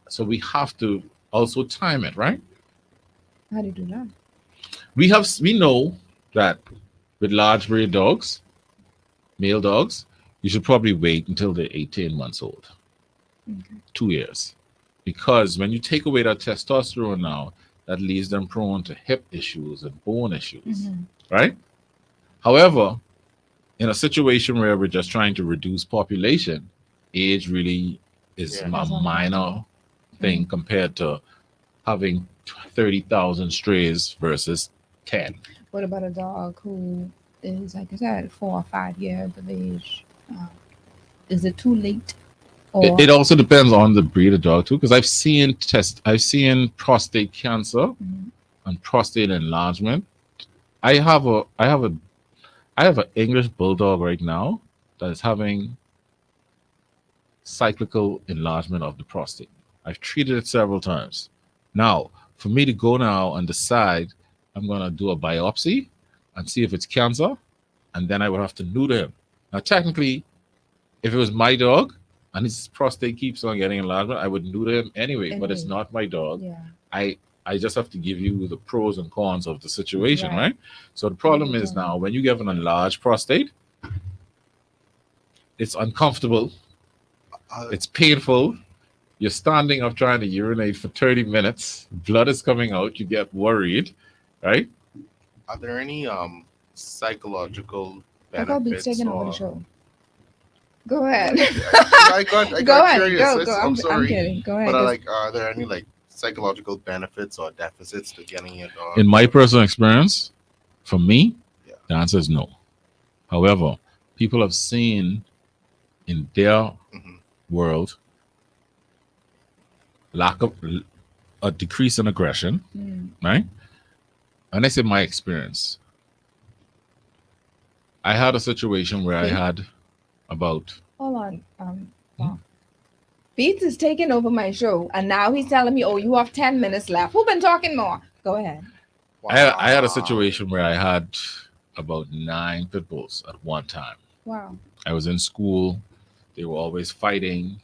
So we have to also time it, right? How do you do that? We know that with large breed dogs, male dogs, you should probably wait until they're 18 months old. Okay. 2 years. Because when you take away that testosterone now, that leaves them prone to hip issues and bone issues, Mhm. right? However, in a situation where we're just trying to reduce population, age really is Yeah. a minor thing compared to having 30,000 strays versus 10. What about a dog who is, like I said, 4 or 5 years of age? Is it too late? Or It also depends on the breed of dog too, because I've seen prostate cancer Mhm. and prostate enlargement. I have an English bulldog right now that is having cyclical enlargement of the prostate. I've treated it several times. Now, for me to go now and decide I'm gonna do a biopsy and see if it's cancer, and then I would have to neuter him. Now, technically, if it was my dog and his prostate keeps on getting enlargement, I would neuter him anyway. But it's Anyway. not my dog. yeah. I just have to give you the pros and cons of the situation, Right. right? So the problem is Mhm. now when you get an enlarged prostate, it's uncomfortable, it's painful. You're standing up trying to urinate for 30 minutes, blood is coming out, you get worried, right? Are there any psychological I got Beats benefits? taking over the show. Go ahead. I got Go ahead. curious. Go. I'm I'm sorry. kidding. Go ahead. But are there any psychological benefits or deficits to getting your dog? In my personal experience, for me, Yeah. the answer is no. However, people have seen in their Mhm. world a decrease in aggression, Mm. right? And I say my experience. I had a situation where I had about Hold on. Wow. Beats is taking over my show, and now he's telling me, "Oh, you have 10 minutes left." Who been talking more? Go ahead. I had a situation where I had about 9 pit bulls at one time. Wow. I was in school. They were always fighting.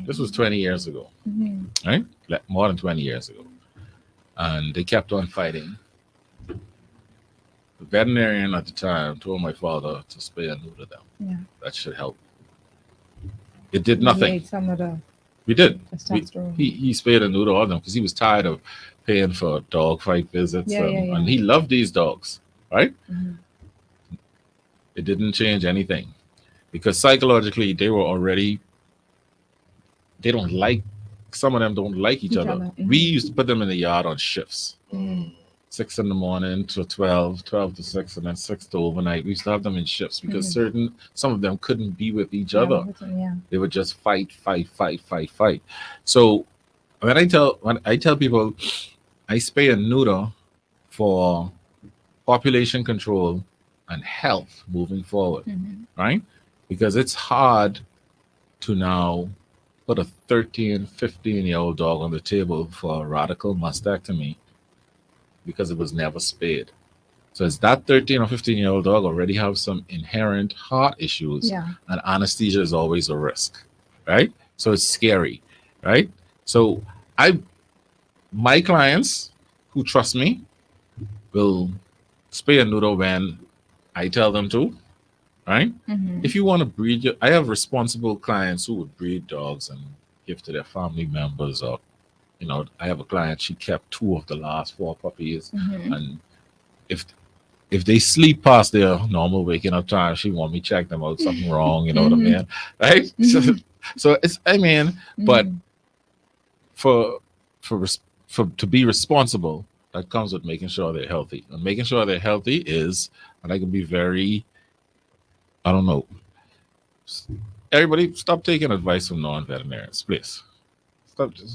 This was 20 years ago, Mhm. right? More than 20 years ago. And they kept on fighting. The veterinarian at the time told my father to spay and neuter them. Yeah. That should help. It did You nothing. ate some of the We did. testosterone. He spayed and neutered all of them because he was tired of paying for dog fight visits. Yeah. And he loved these dogs, right? Mhm. It didn't change anything because psychologically they don't like some of them don't like each other. other. We used to put them in the yard on shifts. Mm. 6 in the morning to 12, 12 to 6, and then 6 to overnight. We used to have them in shifts because some of them couldn't be with each other. Yeah. They would just fight. So when I tell people I spay and neuter for population control and health moving forward, right? Because it's hard to now put a 13, 15-year-old dog on the table for a radical mastectomy because it was never spayed. So it's that 13 or 15-year-old dog already have some inherent heart issues, and anesthesia is always a risk, right? So it's scary, right? So my clients who trust me will spay and neuter when I tell them to, right? If you want to breed, I have responsible clients who would breed dogs and give to their family members. Or, I have a client, she kept 2 of the last 4 puppies, and if they sleep past their normal waking up time, she want me to check them out, something wrong, you know what I mean, right? So it's, but for to be responsible, that comes with making sure they're healthy. And making sure they're healthy is, and I can be very, I don't know. Everybody, stop taking advice from non-veterinarians, please.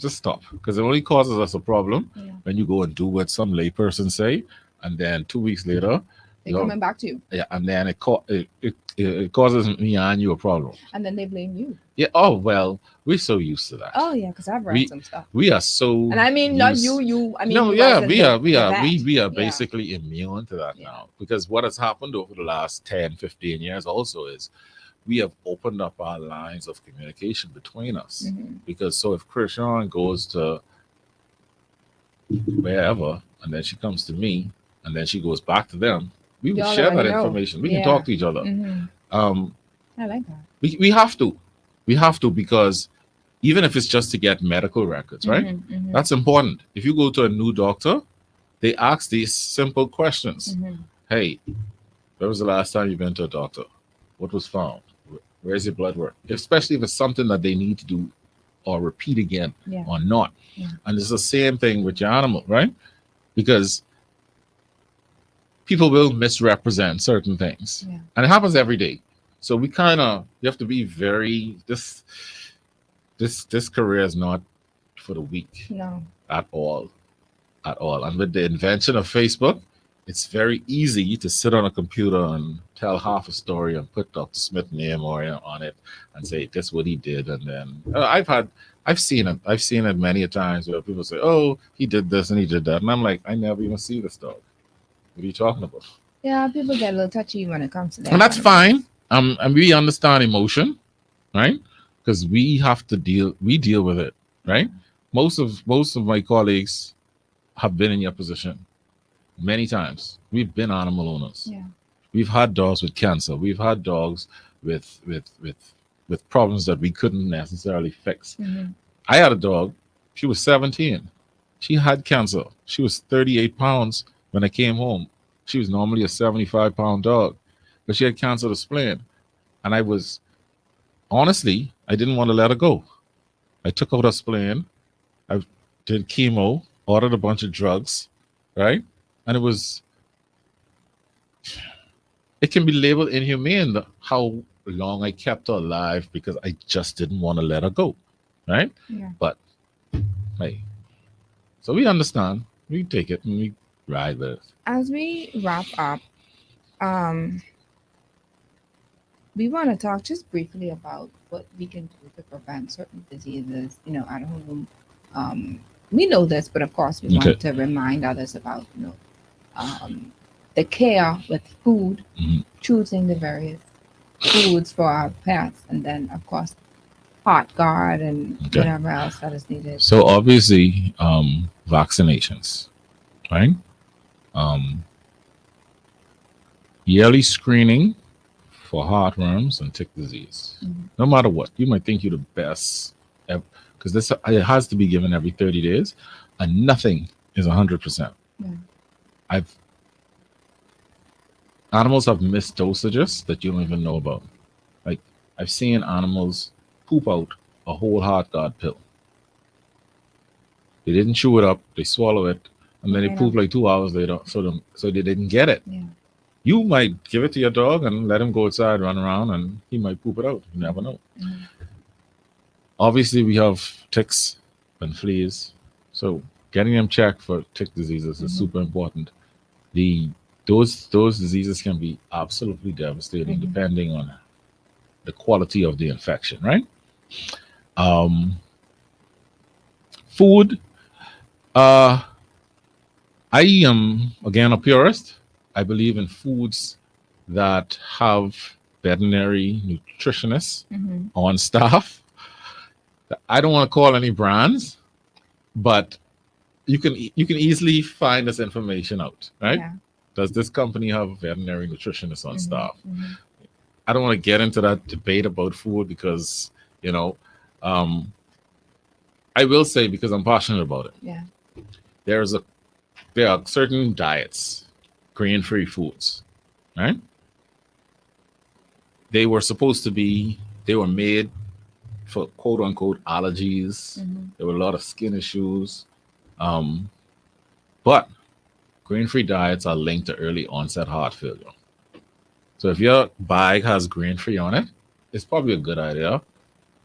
Just stop, because it only causes us a problem when you go and do what some layperson say, and then 2 weeks later they're coming back to you. Yeah, and then it causes me and you a problem. And then they blame you. Yeah. Oh well, we're so used to that. Oh yeah, because I've read some stuff. We are so. And I mean, not you. I mean, no, yeah, we are basically immune to that now, because what has happened over the last 10, 15 years also is we have opened up our lines of communication between us. Because so if Krishan goes to wherever and then she comes to me and then she goes back to them, we will share that information. We can talk to each other. I like that. We have to. We have to, because even if it's just to get medical records, right? That's important. If you go to a new doctor, they ask these simple questions. Hey, when was the last time you've been to a doctor? What was found? Where's your blood work? Especially if it's something that they need to do or repeat again or not. And it's the same thing with your animal, right? Because people will misrepresent certain things. And it happens every day. So we you have to be very, this career is not for the weak. No. At all. And with the invention of Facebook, it's very easy to sit on a computer and tell half a story and put Dr. Smith's name on it and say, this is what he did. And then I've seen it many a times where people say, oh, he did this and he did that. And I'm like, I never even see this dog. What are you talking about? Yeah, people get a little touchy when it comes to that. And that's fine. And we understand emotion, right? Because we deal with it, right? Most of my colleagues have been in your position many times. We've been animal owners. We've had dogs with cancer. We've had dogs with problems that we couldn't necessarily fix. I had a dog. She was 17. She had cancer. She was 38 pounds when I came home. She was normally a 75-pound dog, but she had cancer of the spleen. And I didn't want to let her go. I took out her spleen. I did chemo, ordered a bunch of drugs, right? And it can be labeled inhumane how long I kept her alive because I just didn't want to let her go, right? But hey, so we understand. We take it and we ride with it. As we wrap up, we want to talk just briefly about what we can do to prevent certain diseases, at home. We know this, but of course we want to remind others about, the care with food, choosing the various foods for our pets, and then of course heart guard and whatever else that is needed. So obviously, vaccinations, right? Yearly screening for heartworms and tick disease. No matter what, you might think you're the best, because it has to be given every 30 days, and nothing is 100%. Animals have missed dosages that you don't even know about. Like, I've seen animals poop out a whole heart guard pill. They didn't chew it up. They swallow it, and then they Yeah. poop like 2 hours later. So they didn't get it. Yeah. You might give it to your dog and let him go outside, run around, and he might poop it out. You never know. Mhm. Obviously, we have ticks and fleas, so getting them checked for tick diseases is Mhm. super important. Those diseases can be absolutely devastating Mhm. depending on the quality of the infection, right? Um, Food. Uh, I am again a purist. I believe in foods that have veterinary nutritionists Mhm. on staff. I don't want to call any brands, but you can easily find this information out, right? Yeah. Does this company have a veterinary nutritionist on Mhm. staff? Mhm. I don't want to get into that debate about food because you know, um, I will say because I'm passionate about it. Yeah. There's a there are certain diets, grain-free foods, right? They were supposed to be they were made for quote unquote allergies. Mhm. There were a lot of skin issues. Um, but grain-free diets are linked to early onset heart failure. So if your bag has grain-free on it, it's probably a good idea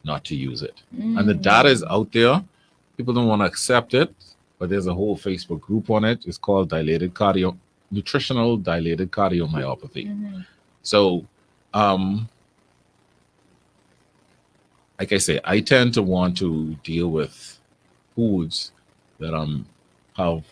not to use it. And the data is Mm. out there. People don't want to accept it, but there's a whole Facebook group on it. It's called nutritional dilated cardiomyopathy. Mhm. So, um, like I say, I tend to want to deal with foods that have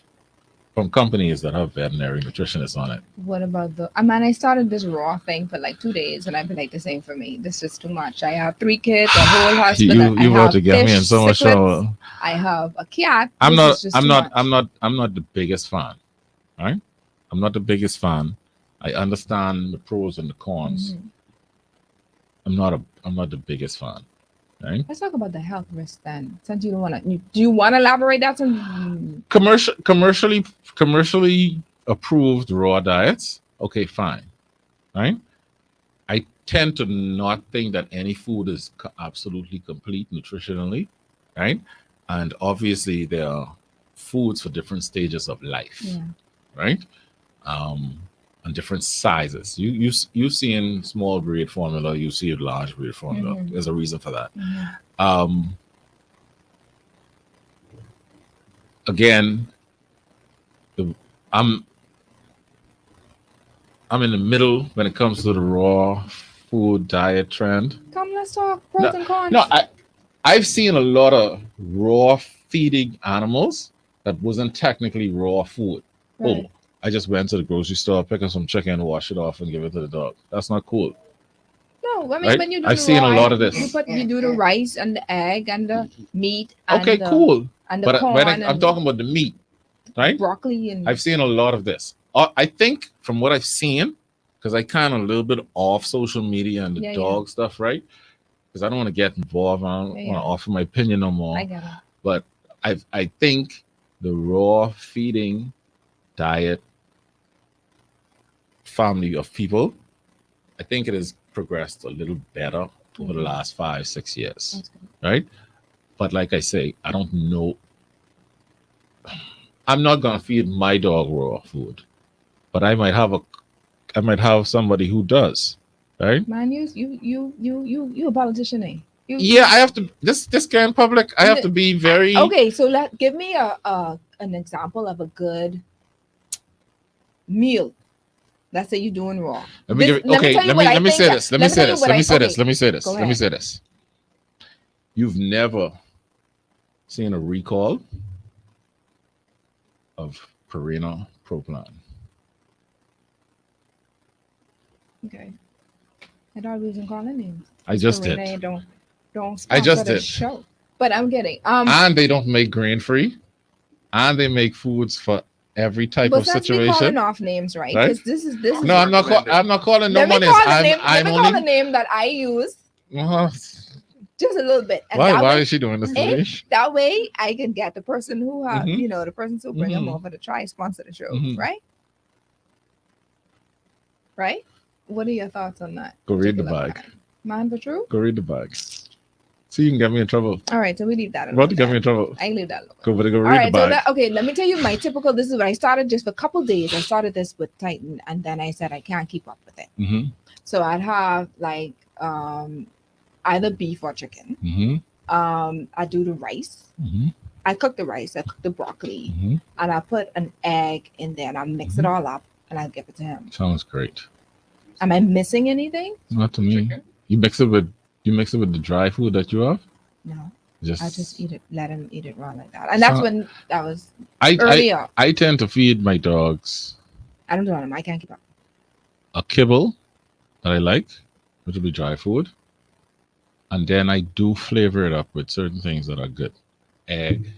from companies that have veterinary nutritionists on it. What about the? I mean, I started this raw thing for like 2 days, and I've been like the same for me. This is too much. I have 3 kids, a whole husband. I You about have to get me in fish, so much cichlids. trouble. I have a cat. I'm This is not. just I'm too not. much. I'm not the biggest fan. Right? I'm not the biggest fan. I understand the pros and the cons. Mhm. I'm not the biggest fan. Right? Let's talk about the health risk then. Since you don't want to, do you want to elaborate that? Some, Commercially approved raw diets. Okay, fine. Right? I tend to not think that any food is absolutely complete nutritionally, right? And obviously, there are foods for different stages of life, yeah. right? Um, and different sizes. You see in small breed formula, you see a large breed formula. Mhm. There's a reason for that. Mhm. Um, Again, the, I'm I'm in the middle when it comes to the raw food diet trend. Come, let's talk pros No, and cons. no, I've seen a lot of raw feeding animals that wasn't technically raw food. Oh, Right. I just went to the grocery store, pick up some chicken, wash it off, and give it to the dog. That's not cool, No, I mean right? when you do I've the seen a raw, lot of you this. you do the rice and the egg and the meat Okay, cool. and the But when corn I'm and talking about the meat, right? broccoli and I've seen a lot of this. I think from what I've seen, because I kind of a little bit off social media and the Yeah, yeah. dog stuff, right? Because I don't want to get involved. I don't Yeah, want yeah. to offer my opinion no more. I get it. But I think the raw feeding diet family of people, I think it has progressed a little better over the Mhm. last 5 6 years, That's good. right? But like I say, I don't know. I'm not gonna feed my dog raw food, but I might have somebody who does, right? Man, you a politician, eh? Yeah, I have to. This guy in public, I have to be very. Okay, so give me an example of a good meal. Let's say you're doing raw. Let me give it. Let me Okay, tell you let what me I let me think say that- this. Let me me say tell you this. what Let me I- say okay, this. Let me say this. go Let me ahead. say this. You've never seen a recall of Purina Proplan. Okay. I thought we wasn't calling names. I just Serena, did. Don't I sponsor just the did. show. But I'm kidding. And they don't make grain free, and they make foods for every type But of since we calling situation. off names, right? Right? Because this is No, I'm not. I'm not calling no let me names. call the name. I'm Let me call the only. name that I use just a little bit. And Why? that Why way, is she doing this to eh, me? that way I can get the person who Mhm. the person who bring them Mhm. over to try sponsor the show, Mhm. right? Right? What are your thoughts on that? Go read the particular bag. brand? Mine for true? Go read the bag. See, you can get me in trouble. All right, so we leave that alone. About to get me then. in trouble. I leave that alone. Go, better go All read right, the so bag. let me tell you my typical. This is what I started just for a couple days. I started this with Titan, and then I said I can't keep up with it. Mm-hmm. So I'd have like either beef or chicken. Mm-hmm. I do the rice. Mm-hmm. I cook the rice. I cook the broccoli, Mm-hmm. and I put an egg in there, and I mix it all up, and I give it to him. Sounds great. Am I missing anything? Not to me. Chicken? You mix it with the dry food that you have. No, Just I just eat it. Let him eat it raw like that, and that's So- when that was I earlier. I tend to feed my dogs I don't do it. I can't keep up. a kibble that I like, which will be dry food, and then I do flavor it up with certain things that are good, egg,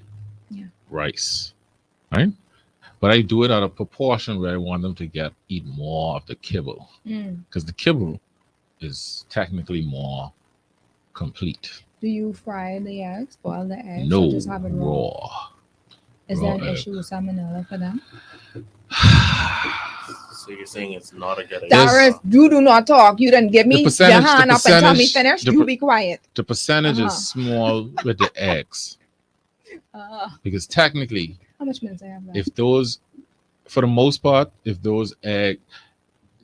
Yeah. rice, right? But I do it at a proportion where I want them to eat more of the kibble, because the kibble is technically more complete. Do you fry the eggs, boil the eggs, No or just have it raw? raw. Is raw there an egg. issue with salmonella for them? So you're saying it's not a good idea? Yes. Darius, you do not talk. You didn't give me your percentage- hand the up and tell me percentage- finish. the You per- be quiet. The percentage Uh-huh. is small with the eggs, because technically, How much minutes I have left? if those, for the most part, if those egg,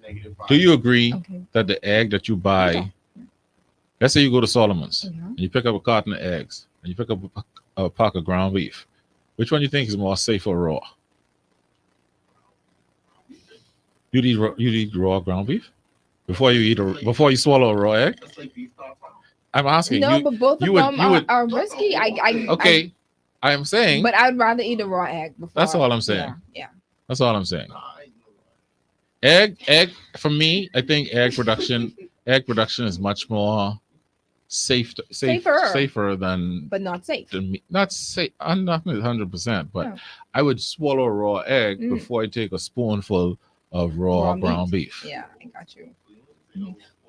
-5. do you agree Okay. that the egg that you buy, Okay. let's say you go to Solomon's Yeah. and you pick up a carton of eggs and you pick up a pack of ground beef, which one do you think is more safe or raw? You eat raw ground beef before you swallow a raw egg. That's like beef tartare. I'm asking No, you. but both you of would- them you would- are risky. Okay, I am saying. But I'd rather eat a raw egg before. That's all I'm saying. Yeah. That's all I'm saying. Nah, I know. Egg for me, I think egg production is much more safer than But not safe. the meat. Not safe. I'm not 100%, but No. I would swallow a raw egg Mm. before I take a spoonful of raw Raw meat. ground beef. Yeah, I got you.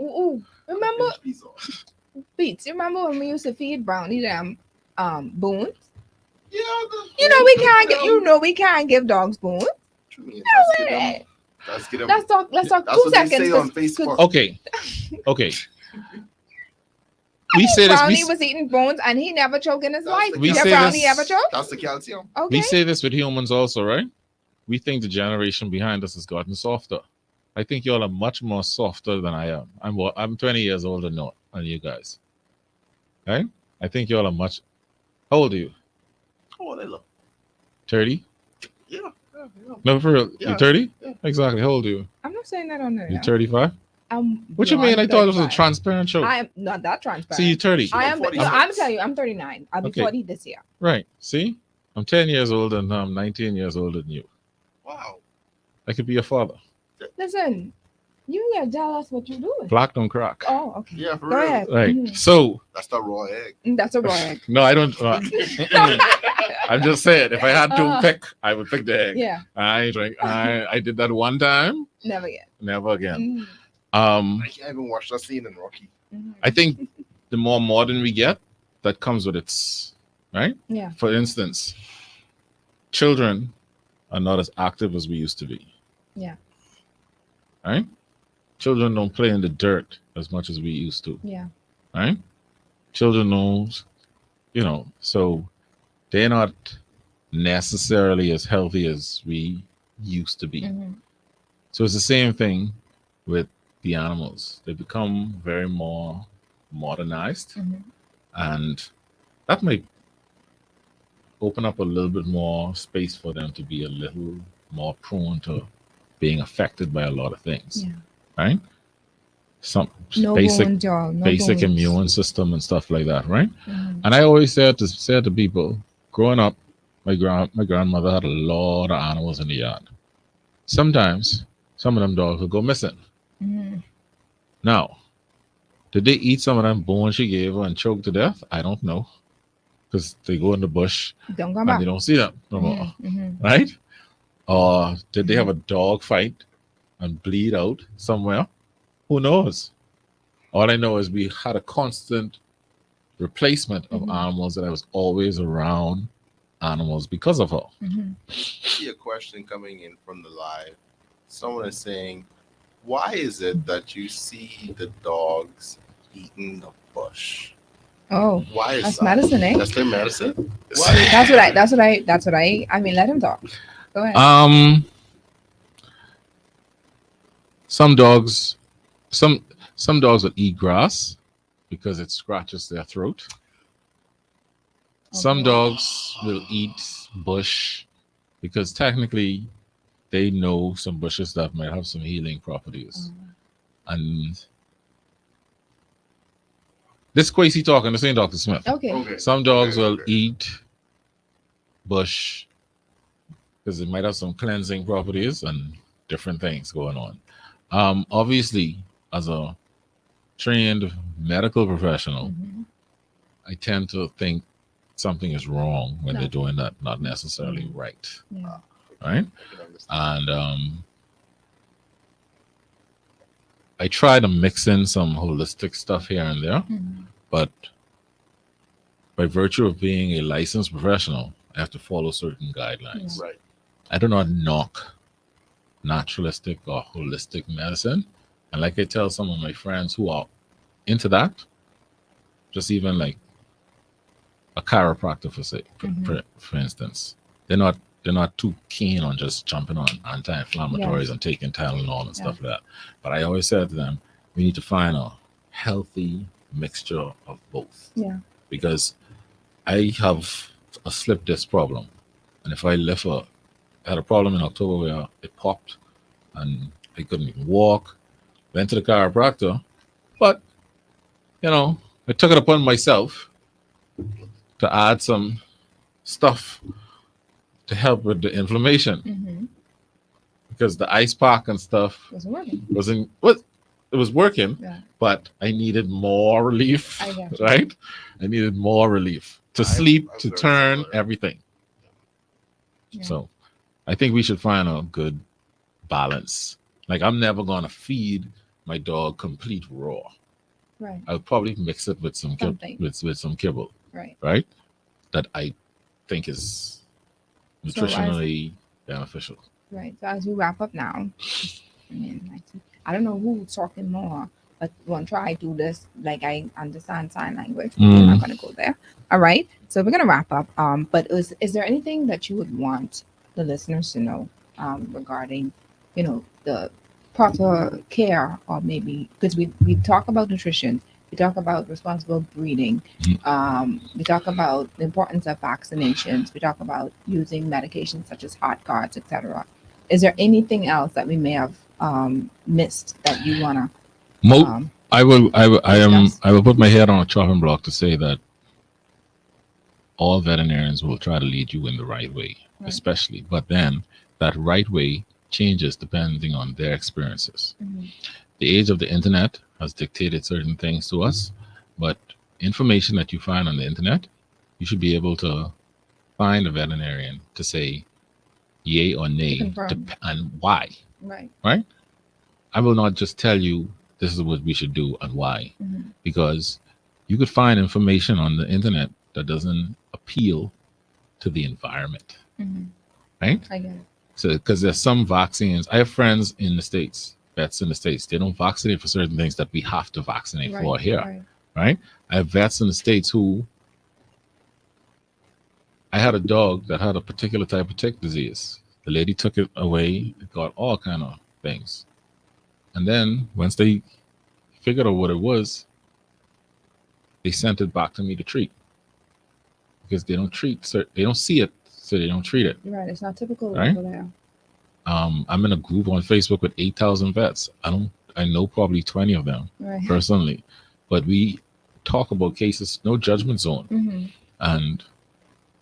Ooh, remember Beats? You remember when we used to feed Brownie them boons? Yeah, We can't give dogs boons. Let's get them. Let's talk. That's 2 what they seconds. say on Facebook. Okay. We say this. Brownie was eating bones and he never choked in his That's life. the We Did say Brownie this- ever choke? That's the calcium. Okay. We say this with humans also, right? We think the generation behind us has gotten softer. I think y'all are much more softer than I am. I'm 20 years older than you guys. Right? I think y'all are much. How old are you? Oh, they look. 30? Yeah. No, for real. Yeah. You're 30? Yeah. Exactly. How old are you? I'm not saying that on there. You're 35? I'm What you beyond mean? I thought it was a 35. transparent show. I am not that transparent. See, you're 30. I am. No, 46. I'm telling you, I'm 39. I'll be Okay. 40 this year. Right. See? I'm 10 years older and I'm 19 years older than you. Wow. I could be your father. Listen, you gotta tell us what you're doing. Black don't crack. Oh, okay. Yeah, for Go real. ahead. Right. Mhm. So, That's the raw egg. That's a raw egg. no, I don't. I'm just saying, if I had to Uh. pick, I would pick the egg. Yeah, I did that one time, never yet. never again. Mhm. I can't even watch that scene in Rocky. Mhm. I think the more modern we get, that comes with its right. Yeah. For instance, children are not as active as we used to be. Yeah. Right? Children don't play in the dirt as much as we used to. Yeah. Right? Children knows, so they're not necessarily as healthy as we used to be. Mhm. So it's the same thing with the animals. They become very more modernized, Mhm. and that might open up a little bit more space for them to be a little more prone to being affected by a lot of things. Yeah. Right? Some No basic bones, y'all. No basic bones. immune system and stuff like that, right? Mhm. And I always said to people, growing up, my grandmother had a lot of animals in the yard. Sometimes some of them dogs would go missing. Mhm. Now, did they eat some of them bones she gave her and choke to death? I don't know, because they go in the bush Don't come and back. they don't see them no more, Mhm. right? Or did they have a dog fight and bleed out somewhere? Who knows? All I know is we had a constant replacement of Mhm. animals, that I was always around animals because of her. Mhm. I see a question coming in from the live. Someone is saying, why is it that you see the dogs eating the bush? Oh, Why is that's that? medicine, eh? That's their medicine. Why? I mean, let him talk. Go ahead. Some dogs, some some dogs will eat grass because it scratches their throat. Some Okay. dogs will eat bush because technically they know some bushes that might have some healing properties. And this Kwesi talking, this ain't Dr. Smith. Okay. Okay. Some dogs Okay, will okay. eat bush because it might have some cleansing properties and different things going on. Obviously, as a trained medical professional, Mhm. I tend to think something is wrong when No. they're doing that, not necessarily right. Yeah. Right? I can understand. And I try to mix in some holistic stuff here and there, Mhm. but by virtue of being a licensed professional, I have to follow certain guidelines. Right. I do not knock naturalistic or holistic medicine. And like I tell some of my friends who are into that, just even like a chiropractor for instance, they're not too keen on just jumping on anti-inflammatories Yes. and taking Tylenol and Yeah. stuff like that. But I always said to them, we need to find a healthy mixture of both. Yeah. Because I have a slip disc problem, and if I lift I had a problem in October where it popped and I couldn't even walk. Went to the chiropractor, but I took it upon myself to add some stuff to help with the inflammation Mm-hmm. because the ice pack and stuff Wasn't working. it was working, Yeah. but I needed more relief. I got you. Right? I needed more relief to I'm- sleep, I'm to very turn similar. everything. Yeah. So I think we should find a good balance. Like I'm never gonna feed my dog complete raw. Right. I'll probably mix it with some Something. with some kibble, Right. right? That I think is So as- nutritionally beneficial. Right. So as we wrap up now, I mean, I don't know who's talking more, but we're gonna try to do this. Like I understand sign language, but we're not gonna go there. All right. So we're gonna wrap up. But is there anything that you would want the listeners to know regarding, the proper care, or maybe because we talk about nutrition, we talk about responsible breeding, we talk about the importance of vaccinations, we talk about using medications such as hot guards, etc. Is there anything else that we may have missed that you wanna? I discuss? will put my head on a chopping block to say that all veterinarians will try to lead you in the right way, Right. especially, but then that right way changes depending on their experiences. Mhm. The age of the internet has dictated certain things to us, but information that you find on the internet, you should be able to find a veterinarian to say yay or nay confirm. and why. Right. I will not just tell you this is what we should do and why, Mhm. because you could find information on the internet that doesn't appeal to the environment, Mhm. right? I get it. So, because there's some vaccines, I have friends in the States, vets in the States, they don't vaccinate for certain things that we have to vaccinate for Right. here, Right. right? I have vets in the States who, I had a dog that had a particular type of tick disease. The lady took it away, it got all kind of things. And then once they figured out what it was, they sent it back to me to treat because they don't see it, so they don't treat it. You're right. It's not typical Right. over there. I'm in a group on Facebook with 8,000 vets. I know probably 20 of them Right. personally, but we talk about cases, no judgment zone. Mm-hmm. And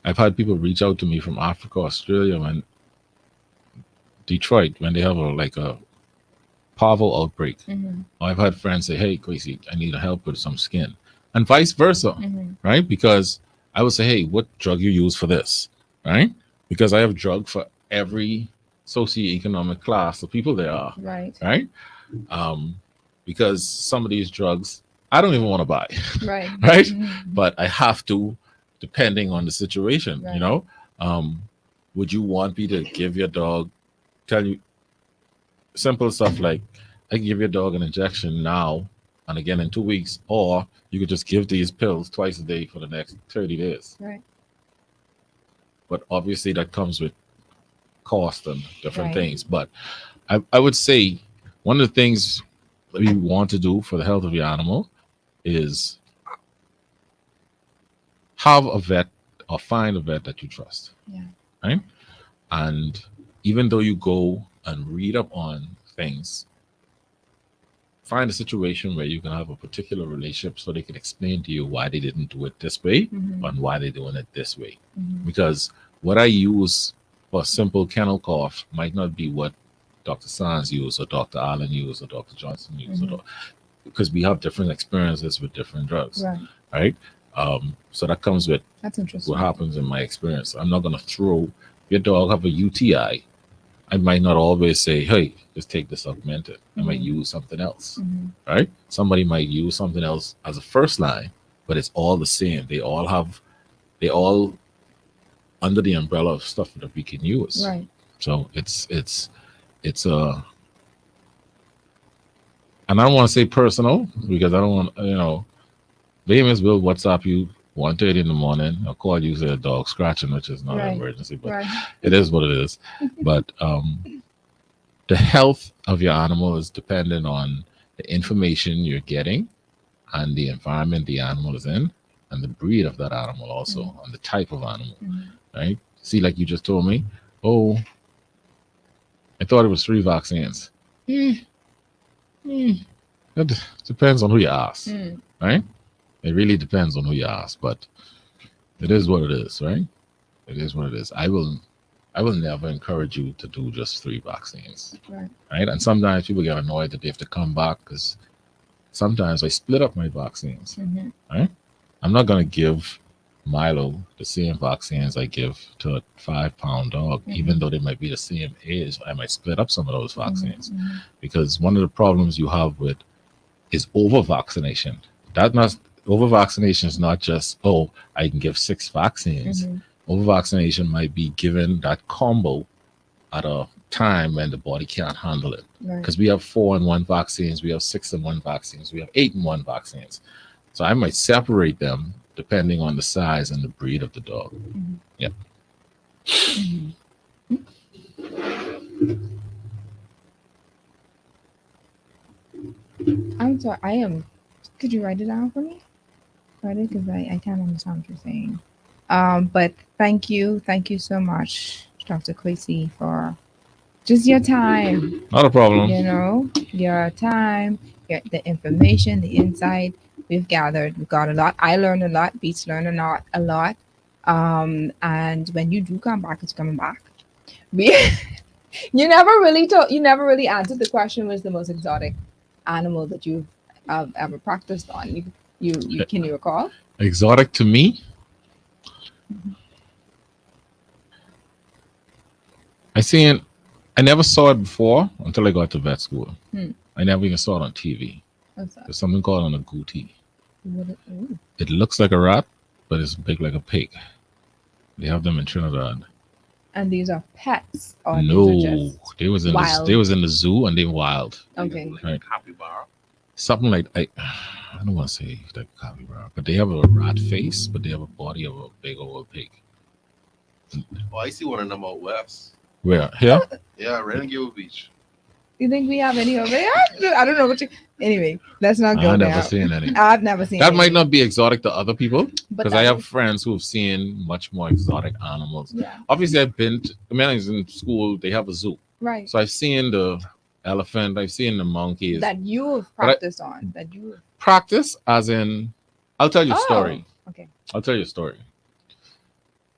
I've had people reach out to me from Africa, Australia, and Detroit when they have a parvo outbreak. Mm-hmm. I've had friends say, "Hey, Kwesi, I need help with some skin," and vice versa, Mm-hmm. right? Because I would say, "Hey, what drug you use for this?" Right? Because I have drug for every socioeconomic class of people there are, Right. right? Because some of these drugs I don't even want to buy, Right. right? Mhm. But I have to, depending on the situation. Right. Would you want me to give your dog? Tell you simple stuff like I can give your dog an injection now and again in 2 weeks, or you could just give these pills twice a day for the next 30 days. Right. But obviously, that comes with cost and different Right. things. But I would say one of the things that we want to do for the health of your animal is have a vet or find a vet that you trust. Yeah. Right? And even though you go and read up on things, find a situation where you can have a particular relationship so they can explain to you why they didn't do it this way and why they're doing it this way. Because what I use for simple kennel cough might not be what Dr. Sands used or Dr. Allen used or Dr. Johnson used, because we have different experiences with different drugs. Right. Right? So that comes with That's interesting. what happens in my experience. I'm not going to throw your dog have a UTI. I might not always say, hey, just take this augmented. I might use something else. Right? Somebody might use something else as a first line, but it's all the same. They all under the umbrella of stuff that we can use. Right. So it's and I don't want to say personal because I don't want, Famous will WhatsApp you 1:30 in the morning. I'll call you, say a dog scratching, which is not an emergency, but it is what it is. But the health of your animal is dependent on the information you're getting and the environment the animal is in and the breed of that animal also and the type of animal. Right? See, like you just told me, oh, I thought it was 3 vaccines. It depends on who you ask, right? It really depends on who you ask, but it is what it is, right? It is what it is. I will never encourage you to do just 3 vaccines, right? And sometimes people get annoyed that they have to come back because sometimes I split up my vaccines, right? I'm not going to give Milo the same vaccines I give to a 5-pound dog, even though they might be the same age. I might split up some of those vaccines because one of the problems you have with is over vaccination. Over vaccination is not just, oh, I can give 6 vaccines. Over vaccination might be given that combo at a time when the body can't handle it. Because we have 4-in-1 vaccines, we have 6-in-1 vaccines, we have 8-in-1 vaccines. So I might separate them depending on the size and the breed of the dog. Yeah. I'm sorry. Could you write it down for me? Because I can't understand what you're saying. But thank you so much, Dr. Kwesi, for just your time. Not a problem. Your time, the information, the insight we've gathered. We've got a lot. I learned a lot. Beats learned a lot. And when you do come back, it's coming back. You never really answered the question. Was the most exotic animal that you've ever practiced on? Can you recall? Exotic to me? I never saw it before until I got to vet school. I never even saw it on TV. What's that? There's something called an agouti. It looks like a rat, but it's big like a pig. They have them in Trinidad. And these are pets, or no, these are just they was in wild? they was in the zoo and they wild. Okay. Right. Capybara. Something like I don't want to say like capybara, but they have a rat face, but they have a body of a big old pig. Oh, I see one of them out west. Where? Here? Yeah, Renegade Beach. You think we have any over there? I don't know what you. Anyway, let's not go I've there. never seen any. I've never seen. That any. might not be exotic to other people But because I have friends who've seen much more exotic animals. Yeah. Obviously, when I was in school, they have a zoo. Right. So I've seen the elephant, I've seen the monkeys. That you've practiced on. That you practice as in, I'll tell you a story. Okay. I'll tell you a story.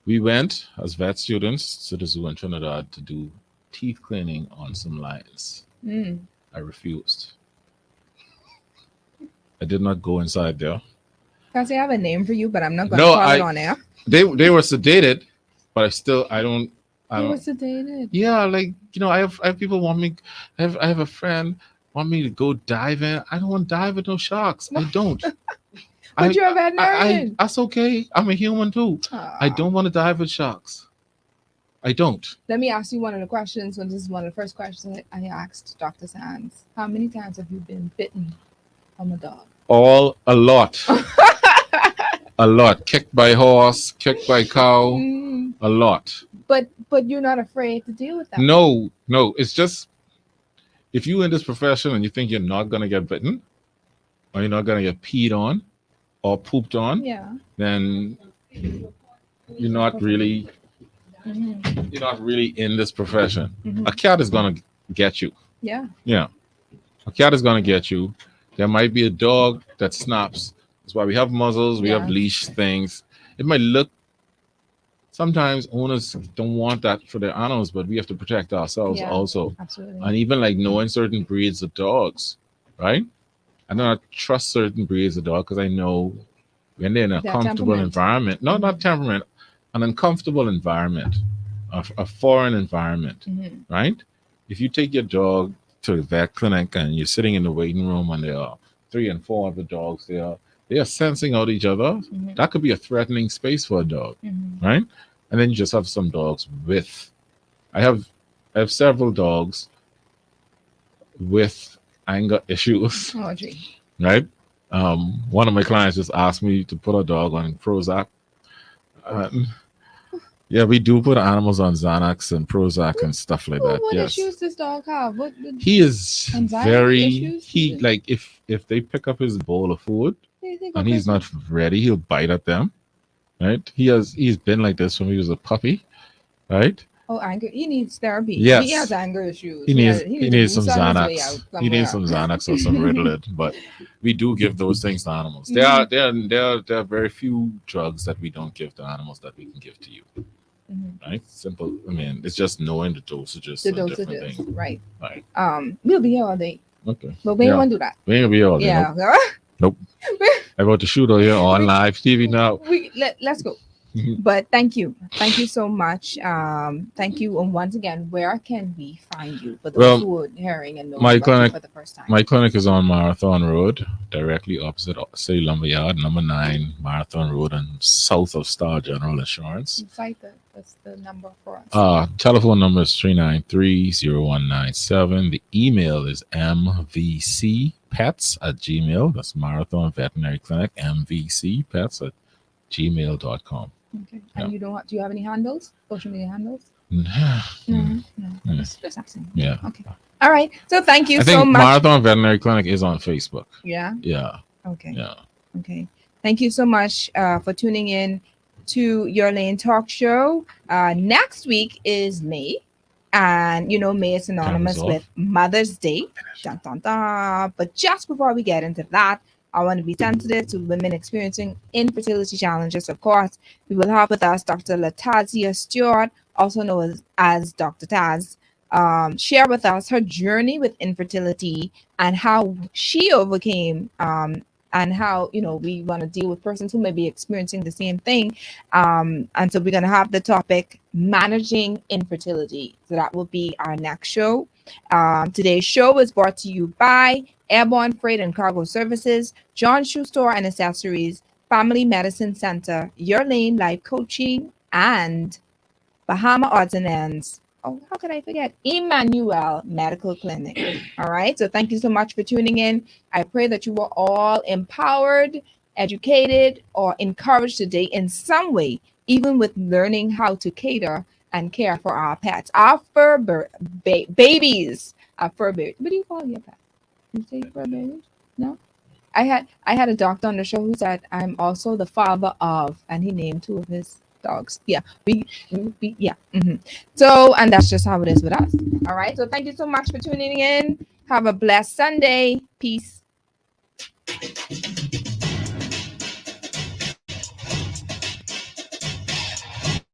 We went as vet students to the zoo in Trinidad to do teeth cleaning on some lions. I refused. I did not go inside there. Because I have a name for you, but I'm not going to call it on air. They were sedated, but I don't. You were sedated. Yeah, like I have people want me. I have a friend want me to go diving. I don't want to dive with no sharks. I don't. But you're a veterinarian. That's okay. I'm a human too. I don't want to dive with sharks. I don't. Let me ask you one of the questions. This is one of the first questions I asked Dr. Sands. How many times have you been bitten? I'm a dog. A lot. A lot. Kicked by horse, kicked by cow, Mm, a lot. but you're not afraid to deal with that. No, no. It's just if you in this profession and you think you're not gonna get bitten or you're not gonna get peed on or pooped on, Yeah. then you're not really Mhm. you're not really in this profession. Mhm. A cat is gonna get you. Yeah. Yeah. A cat is gonna get you. There might be a dog that snaps. That's why we have muzzles, we have Yeah. leash things. It might look sometimes owners don't want that for their animals, but we have to protect ourselves Yeah. also. Absolutely. And even like knowing certain breeds of dogs, right? I do not trust certain breeds of dog because I know when they're in a Their comfortable temperament. environment, no, not temperament, an uncomfortable environment, a foreign environment, Mhm. right? If you take your dog to the vet clinic and you're sitting in the waiting room and there are 3 and 4 other dogs there, they are sensing out each other. Mhm. That could be a threatening space for a dog, Mhm. right? And then you just have some dogs with. I have I have several dogs with anger issues, Oh, gee. right? One of my clients just asked me to put a dog on Prozac. Um, yeah, we do put animals on Xanax and Prozac and stuff like that. What Yes, issues does dog have? What he is anxiety very issues? he like if they pick up his bowl of food They go and he's crazy. not ready, he'll bite at them. Right? He's been like this when he was a puppy. Right? Oh, anger. He needs therapy. He has Yes. anger issues. He needs He he to needs some boost on his way Xanax. out He needs somewhere. some Xanax or some Ritalin. But we do give those things to animals. There are very few drugs that we don't give to animals that we can give to you. Mhm. Right? Simple. I mean, it's just knowing the dosages The and different dosages, things. right? Right. We'll be here all day, Okay. but we Yeah. don't want to do that. We ain't gonna be all there. Yeah. Nope. I'm about to shoot over here on live TV now. Let's go. But thank you so much. Thank you, and once again, where can we find you for those Well, who are hearing and knowing my about you clinic- for the first time? My clinic is on Marathon Road, directly opposite City Lumberyard, number 9, Marathon Road, and south of Star General Insurance. That's the number for us. Telephone number is 393-0197. The email is mvcpets@gmail. That's Marathon Veterinary Clinic, mvcpets@gmail.com. Okay. Yeah. And you don't do you have any handles? Social media handles? Yeah. No. Mm. Just asking. Yeah. Okay. All right. So thank you I so think much. Marathon Veterinary Clinic is on Facebook. Yeah. Yeah. Okay. Yeah. Okay. Thank you so much for tuning in to Your Lane Talk Show. Next week is May. And May is synonymous Time's with Mother's Day. Dun, dun, dun. But just before we get into that, I want to be sensitive to women experiencing infertility challenges. Of course, we will have with us Dr. Latazia Stewart, also known as Dr. Taz, share with us her journey with infertility and how she overcame and how we want to deal with persons who may be experiencing the same thing, and so we're going to have the topic managing infertility. So that will be our next show. Today's show is brought to you by Airborne Freight and Cargo Services, John Shoe Store and Accessories, Family Medicine Center, Your Lane Life Coaching, and Bahama Odds and Ends. Oh, how could I forget? Emmanuel Medical Clinic. All right. So thank you so much for tuning in. I pray that you were all empowered, educated, or encouraged today in some way, even with learning how to cater and care for our pets, our fur babies, our fur babies. What do you call your pet? You say fur babies? No. I had a doctor on the show who said I'm also the father of, and he named 2 of his dogs. Yeah, yeah. So, and that's just how it is with us. All right. So, thank you so much for tuning in. Have a blessed Sunday. Peace.